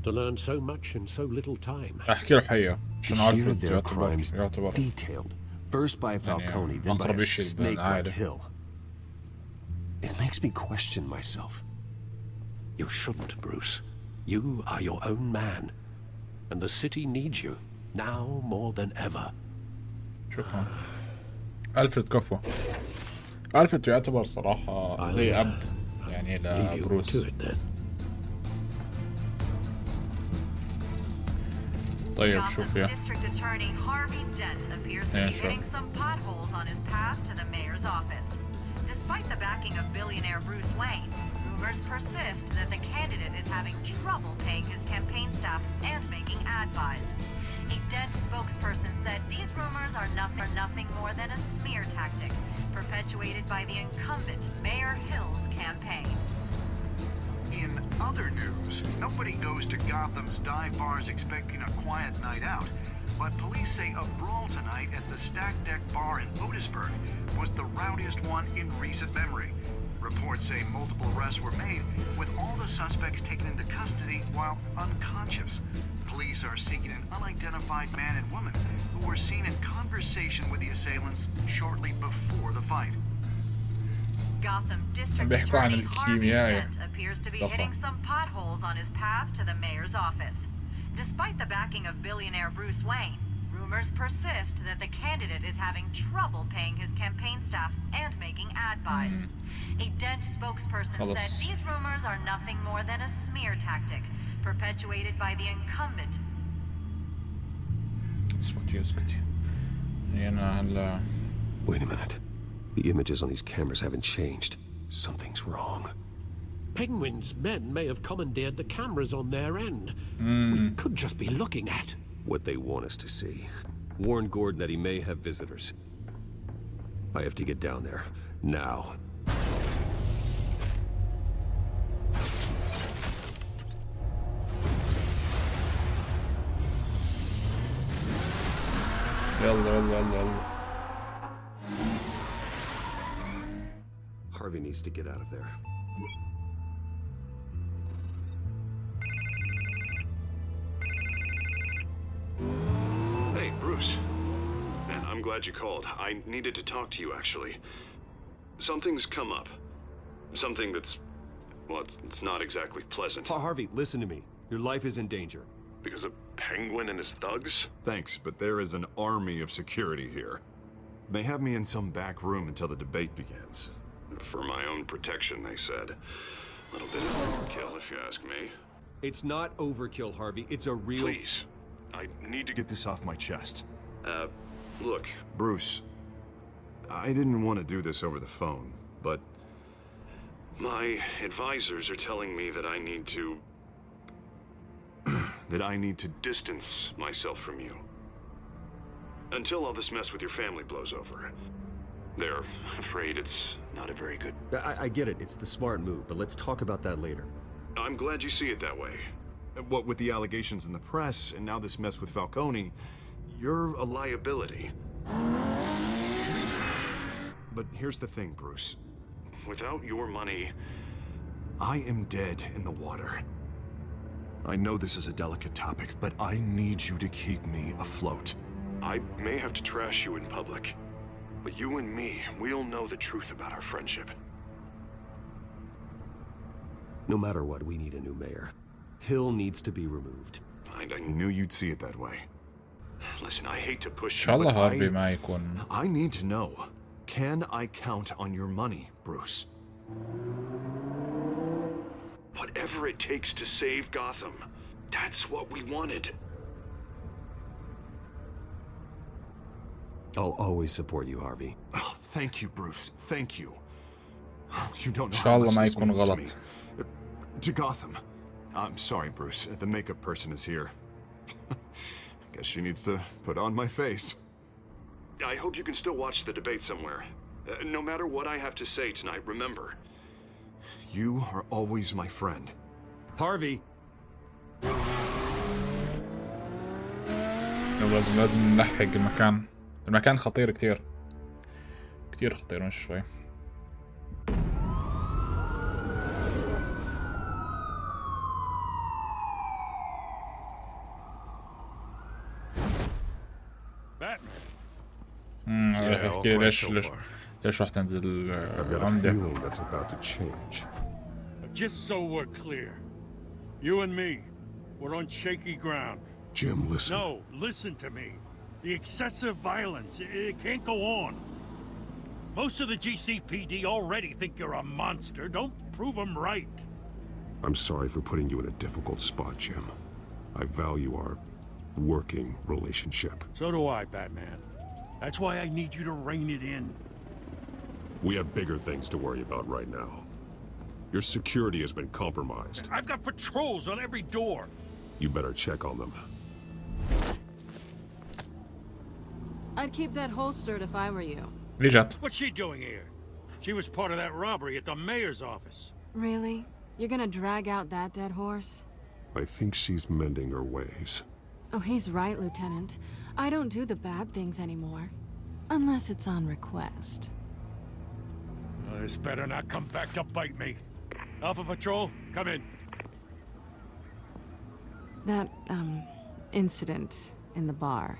S8: To learn so much in so little time.
S1: احكي له حقيقة عشان عارف
S7: Here their
S1: يعتبر
S7: crimes detailed. First by Falcone, then by a snake like Hill. It makes me question myself.
S8: You shouldn't, Bruce. You are your own man. And the city needs you, now more than ever.
S1: شكرا. ألفريد كفو. ألفريد يعتبر صراحة زي أب يعني لبروس. طيب شوف يا.
S17: District Attorney Harvey Dent appears to be hitting some potholes on his path to the mayor's office. Despite the backing of billionaire Bruce Wayne, rumors persist that the candidate is having trouble paying his campaign staff and making ad buys. A Dent spokesperson said these rumors are nothing more than a smear tactic perpetuated by the incumbent Mayor Hill's campaign.
S18: In other news, nobody goes to Gotham's dive bars expecting a quiet night out, but police say a brawl tonight at the Stack Deck Bar in Otisburg was the rowdiest one in recent memory. Reports say multiple arrests were made, with all the suspects taken into custody while unconscious. Police are seeking an unidentified man and woman who were seen in conversation with the assailants shortly before the fight.
S17: Gotham District Attorney Harvey Dent appears to be hitting some potholes on his path to the mayor's office. Despite the backing of billionaire Bruce Wayne, rumors persist that the candidate is having trouble paying his campaign staff and making ad buys. A Dent spokesperson said these rumors are nothing more than a smear tactic perpetuated by the incumbent.
S7: Wait a minute. The images on these cameras haven't changed. Something's wrong.
S8: Penguin's men may have commandeered the cameras on their end. We could just be looking at
S7: what they want us to see. Warn Gordon that he may have visitors. I have to get down there. Now.
S1: يلا.
S7: Harvey needs to get out of there.
S3: Hey, Bruce. Man, I'm glad you called. I needed to talk to you, actually. Something's come up. Something that's... well, it's not exactly pleasant.
S7: Harvey, listen to me. Your life is in danger.
S3: Because of Penguin and his thugs?
S19: Thanks, but there is an army of security here. They have me in some back room until the debate begins.
S3: For my own protection, they said. Little bit of overkill, if you ask me.
S7: It's not overkill, Harvey. It's a real...
S3: Please, I need to get this off my chest. Look, Bruce, I didn't want to do this over the phone, but my advisors are telling me that I need to... that I need to distance myself from you. Until all this mess with your family blows over. They're afraid it's not a very good...
S7: I get it. It's the smart move, but let's talk about that later.
S3: I'm glad you see it that way. What with the allegations in the press, and now this mess with Falcone, you're a liability. But here's the thing, Bruce. Without your money, I am dead in the water. I know this is a delicate topic, but I need you to keep me afloat. I may have to trash you in public, but you and me, we'll know the truth about our friendship.
S7: No matter what, we need a new mayor. Hill needs to be removed.
S3: I knew you'd see it that way. Listen, I hate to push
S1: إن شاء
S3: you,
S1: الله
S3: but
S1: هارفي ما يكون.
S3: I need to know. Can I count on your money, Bruce? Whatever it takes to save Gotham, that's what we wanted.
S7: I'll always support you, Harvey.
S3: Oh, thank you, Bruce. Thank you. You don't know
S1: إن شاء
S3: how
S1: الله
S3: much
S1: ما
S3: this
S1: يكون
S3: means to
S1: غلط.
S3: me. To Gotham. I'm sorry, Bruce. The makeup person is here. Guess she needs to put on my face. I hope you can still watch the debate somewhere. No matter what I have to say tonight, remember, you are always my friend.
S7: Harvey!
S1: لازم نلحق المكان. المكان خطير كتير. كتير خطير مش شوي. احكي لي ليش رحت عند العمدة.
S5: Just so we're clear, you and me, we're on shaky ground.
S3: Jim, listen.
S5: No, listen to me. The excessive violence, it can't go on. Most of the GCPD already think you're a monster. Don't prove them right.
S9: I'm sorry for putting you in a difficult spot, Jim. I value our working relationship.
S5: So do I, Batman. That's why I need you to rein it in.
S9: We have bigger things to worry about right now. Your security has been compromised.
S5: I've got patrols on every door.
S9: You better check on them.
S6: I'd keep that holstered if I were you.
S5: What's she doing here? She was part of that robbery at the mayor's office.
S6: Really? You're gonna drag out that dead horse?
S9: I think she's mending her ways.
S6: Oh, he's right, Lieutenant. I don't do the bad things anymore. Unless it's on request.
S5: This better not come back to bite me. Alpha Patrol, come in.
S6: That, incident in the bar.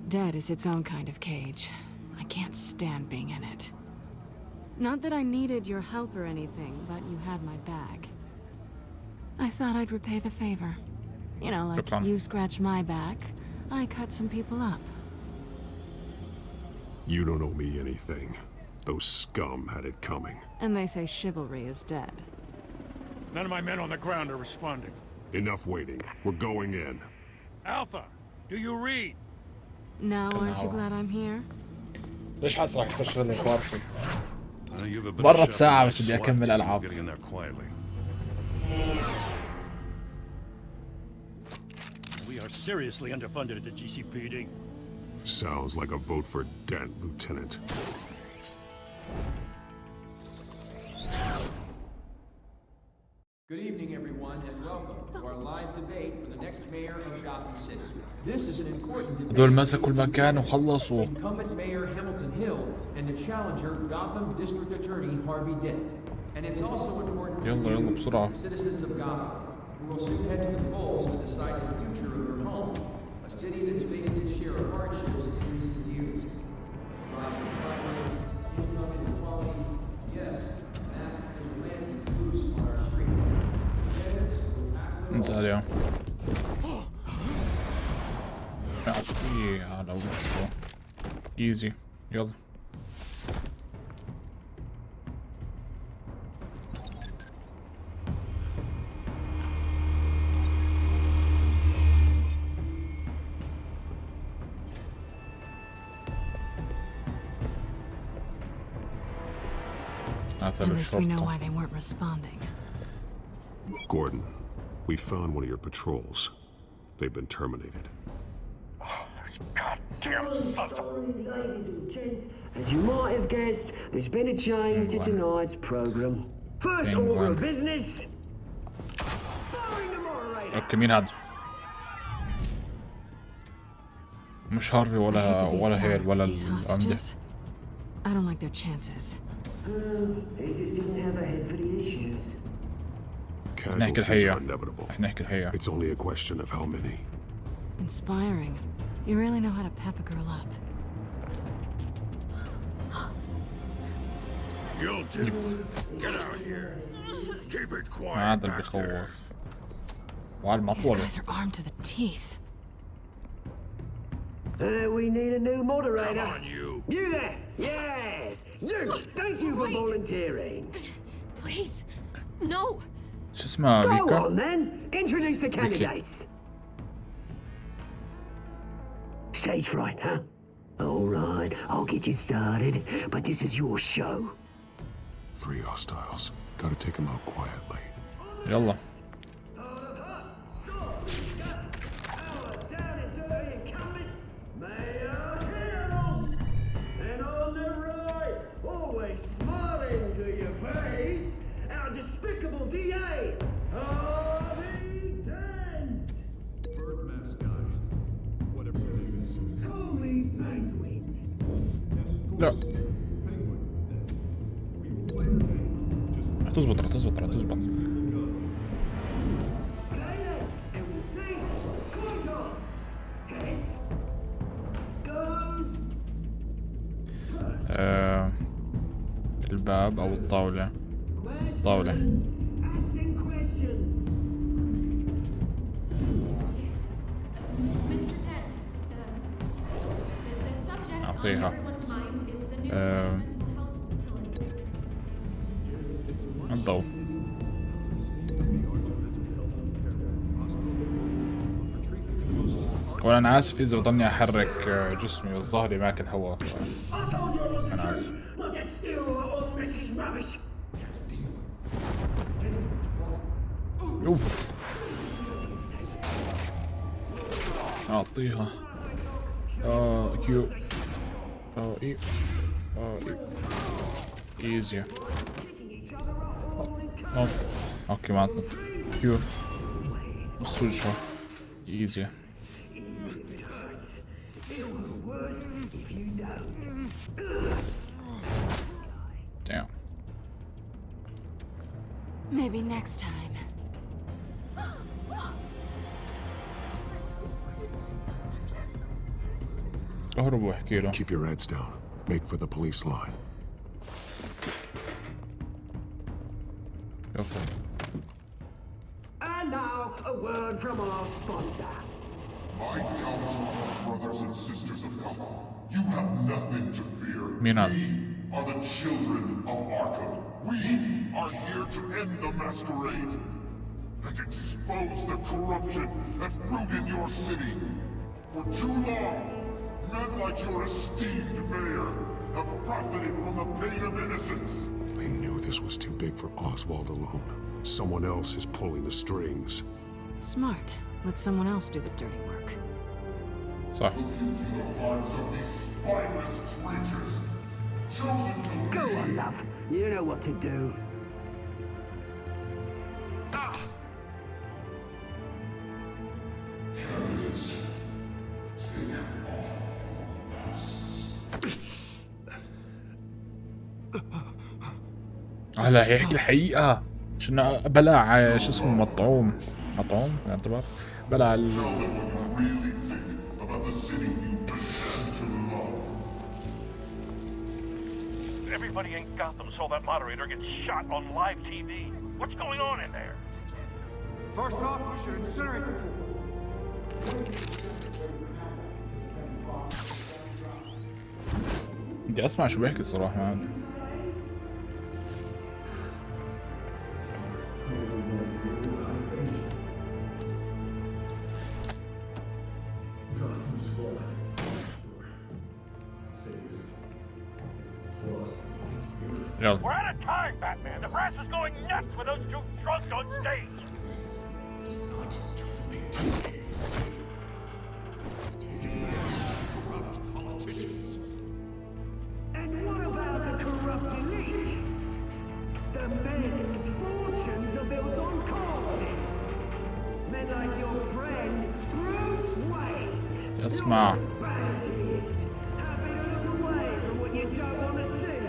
S6: Dead is its own kind of cage. I can't stand being in it. Not that I needed your help or anything, but you had my back. I thought I'd repay the favor. You know, like you scratch my back, I cut some people up.
S9: You don't owe me anything. Those scum had it coming.
S6: And they say chivalry is dead.
S5: None of my men on the ground are responding.
S9: Enough waiting. We're going in.
S5: Alpha, do you read?
S6: No, aren't you glad I'm here?
S1: ليش حاسس راح استشغل الحوار فيه؟ مرت ساعة بس بدي أكمل ألعاب.
S5: We are seriously underfunded at the GCPD.
S9: Sounds like a vote for Dent, Lieutenant.
S20: Good evening, everyone, and welcome to our live debate for the next mayor of Gotham City. This is an important debate.
S1: دول مسكوا المكان وخلصوا.
S20: Incumbent Mayor Hamilton Hill and the challenger Gotham District Attorney Harvey Dent. And it's also important
S1: يلا بسرعة.
S20: the citizens of Gotham, who will soon head to the polls to decide the future of their home, a city that's faced its share of hardships in recent years. Rising crime rates, income inequality, yes, mass vigilante loose on our streets.
S1: انزل اليوم. هذا وقفه. ايزي يلا.
S6: Unless we know why they weren't responding.
S9: Gordon, we found one of your patrols. They've been terminated.
S13: Goddamn sons of...
S2: Ladies and gents, as you might have guessed, there's been a change to tonight's program. First order of business.
S1: اوكي مين هذا؟ مش هارفي ولا هيل ولا العمدة.
S6: I don't like their chances.
S2: They just didn't have a head for the issues.
S9: Casualties are inevitable. It's only a question of how many.
S6: Inspiring. You really know how to pep a girl up.
S11: Guilty. Get out here. Keep it quiet.
S1: هذا اللي بيخوف. وعلى
S6: These
S1: المطول.
S6: guys are armed to the teeth.
S2: We need a new moderator.
S11: Come on, you.
S2: You there? Yes. You. Thank you for volunteering.
S4: Please. No.
S1: شو اسمها
S2: Go
S1: فيكا؟
S2: on then. Introduce the candidates. Stage fright, huh? All right, I'll get you started, but this is your show.
S9: 3 hostiles. Gotta take them out quietly.
S1: يلا.
S2: And on the right, always smiling to your face, our despicable DA, Harvey Dent.
S3: Bird mask guy. Whatever your name is.
S2: Call me Penguin.
S1: لا. هتظبط. الباب او الطاولة. أعطيها. الضوء. وانا اسف اذا بضلني احرك جسمي والظهري ماكل هواء. انا اسف. اوف. اعطيها. كيو. اي. ايزي. نط. اوكي ما نط. كيو. بصوا شو. ايزي. Damn.
S6: Maybe next time.
S1: اهربوا واحكي له.
S9: Keep your heads down. Make for the police line.
S2: And now, a word from our sponsor.
S11: My gallant brothers and sisters of Gotham, you have nothing to fear.
S1: مين هذا؟
S11: We are the children of Arkham. We are here to end the masquerade and expose the corruption that ruined your city. For too long, men like your esteemed mayor have profited from the pain of innocence.
S9: I knew this was too big for Oswald alone. Someone else is pulling the strings.
S6: Smart. Let someone else do the dirty work.
S1: صح.
S11: Look into the hearts of these spineless creatures. Chosen to
S2: Go on, love. You know what to do.
S11: Candidates, take off
S1: هلا هيك الحقيقة شنو بلع شو اسمه مطعوم يعتبر بلع
S5: Everybody in Gotham saw that moderator get shot on live TV. What's going on in there?
S16: First off, we should incinerate the pool.
S1: بدي اسمع شو بيحكي الصراحة يعني.
S5: We're out of time, Batman. The brass is going nuts with those two drunks on stage.
S11: It's not to be taken. Corrupt politicians.
S2: And what about the corrupt elite? The men whose fortunes are built on corpses. Men like your friend, Bruce Wayne.
S1: اسمع.
S2: Happy to look away from what you don't want to see.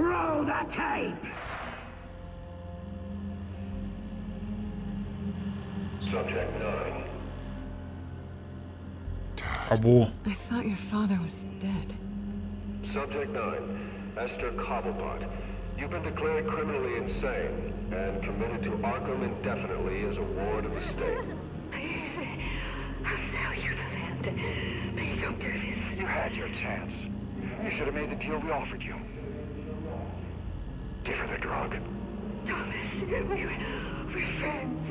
S2: Roll the tape!
S21: Subject 9.
S1: أبوه.
S6: I thought your father was dead.
S21: Subject 9, Esther Cobblepot. You've been declared criminally insane and committed to Arkham indefinitely as a ward of the state.
S2: Please, I'll sell you the land. Please don't do this.
S21: You had your chance. You should have made the deal we offered you. Give her the drug.
S2: Thomas, we're friends.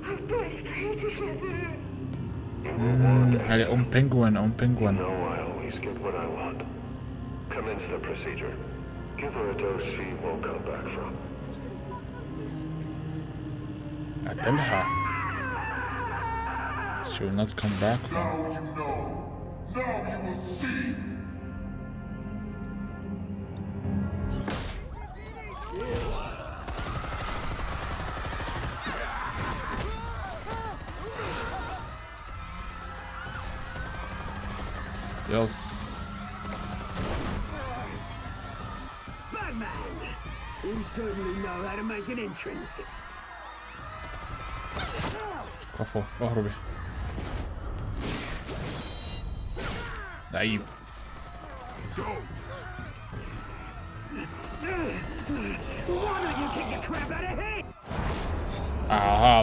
S2: Our boys play together.
S1: هذه بينغوين
S21: You know I always get what I want. Commence the procedure. Give her a dose she won't come back from.
S1: قتلها. She will not come back.
S11: Now you know. Now you will see.
S1: يلا.
S2: Batman! You certainly know how to make an entrance.
S1: كفو اهربي. لعيب.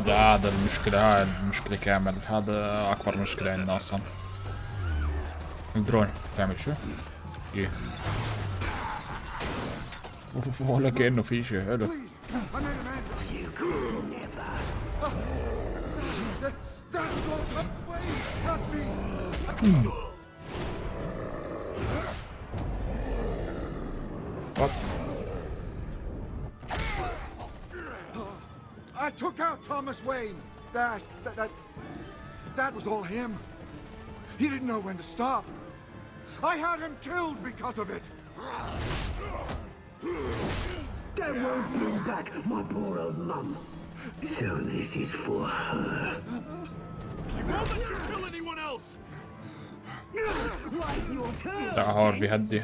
S1: هذا المشكلة، هذا المشكلة كامل، هذا أكبر مشكلة عندنا أصلا. الدرون تعمل شو؟ إيه. ولا كأنه في شيء حلو. What?
S16: I took out Thomas Wayne. That was all him. He didn't know when to stop. I had him killed because of it.
S2: That won't bring back my poor old mum. So this is for her.
S11: I won't let you kill anyone else.
S2: Right, your turn.
S1: لا هور بيهدي.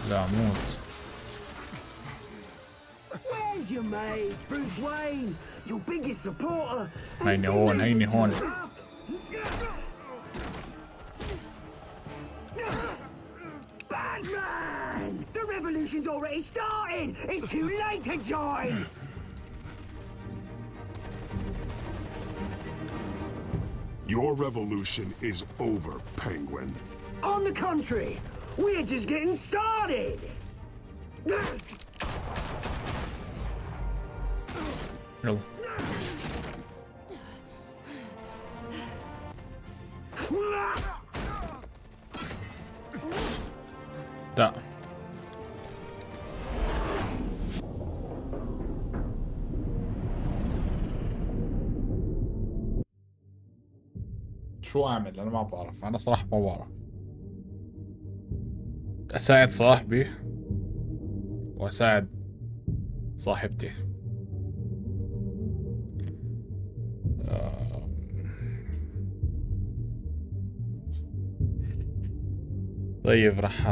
S1: لا موت.
S2: Where's your mate, Bruce Wayne? Your biggest supporter.
S1: هيني هون.
S2: Batman! The revolution's already started! It's too late to join!
S11: Your revolution is over, Penguin.
S2: On the contrary, we're just getting started!
S1: يلا. لا. شو اعمل؟ انا ما بعرف، انا صراحة ما بعرف. اساعد صاحبي واساعد صاحبتي. طيب راح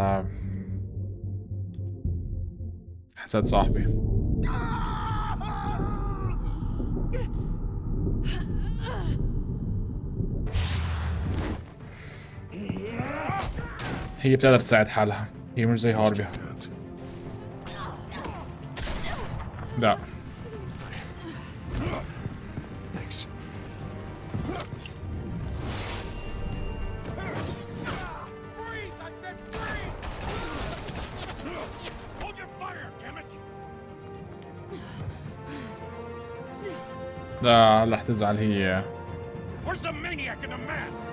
S1: حسد صاحبي. هي بتقدر تساعد حالها، هي مش زي هاربي. لا. لا راح تزعل هي.
S5: Where's the maniac in the mask?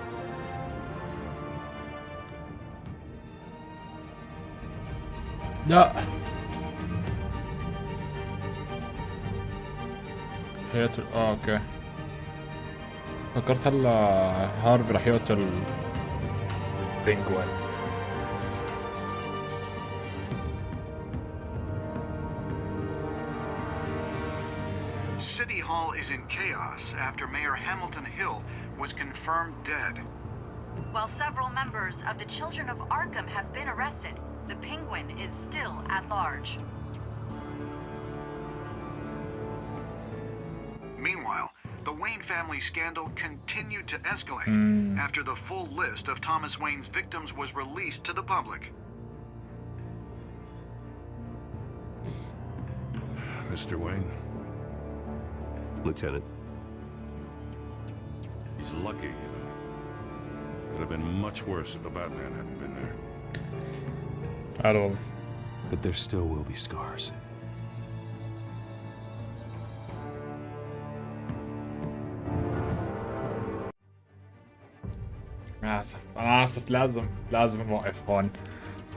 S1: لا هيقتل. اوكي فكرت هلا هارفي راح يقتل البينغوين.
S18: City Hall is in chaos after Mayor Hamilton Hill was confirmed dead.
S21: While several members of the Children of Arkham have been arrested, the Penguin is still at large.
S18: Meanwhile, the Wayne family scandal continued to escalate after the full list of Thomas Wayne's victims was released to the public.
S11: Mr. Wayne?
S7: Lieutenant.
S11: He's lucky, you know. Could have been much worse if the Batman hadn't been there.
S1: I don't.
S7: But there still will be scars.
S1: أنا آسف لازم نوقف هون.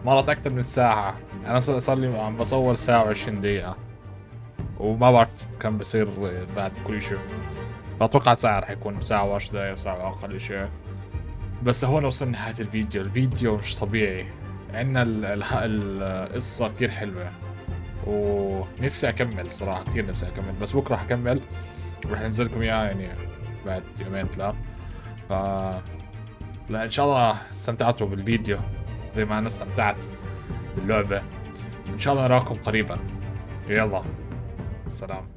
S1: مرت أكثر من ساعة. أنا صار لي عم بصور ساعة و20 دقيقة وما بعرف كم بصير بعد كل شيء. أتوقع ساعة رح يكون ساعة و10 دقايق، ساعة أقل شيء. بس هون وصلنا نهاية الفيديو مش طبيعي. عنا القصة كتير حلوة ونفسي أكمل صراحة، كتير نفسي أكمل، بس بكرة حكمل ورح ننزلكم إياه يعني بعد يومين 3. لا إن شاء الله استمتعتوا بالفيديو زي ما أنا استمتعت باللعبة. إن شاء الله نراكم قريبا. يلا السلام.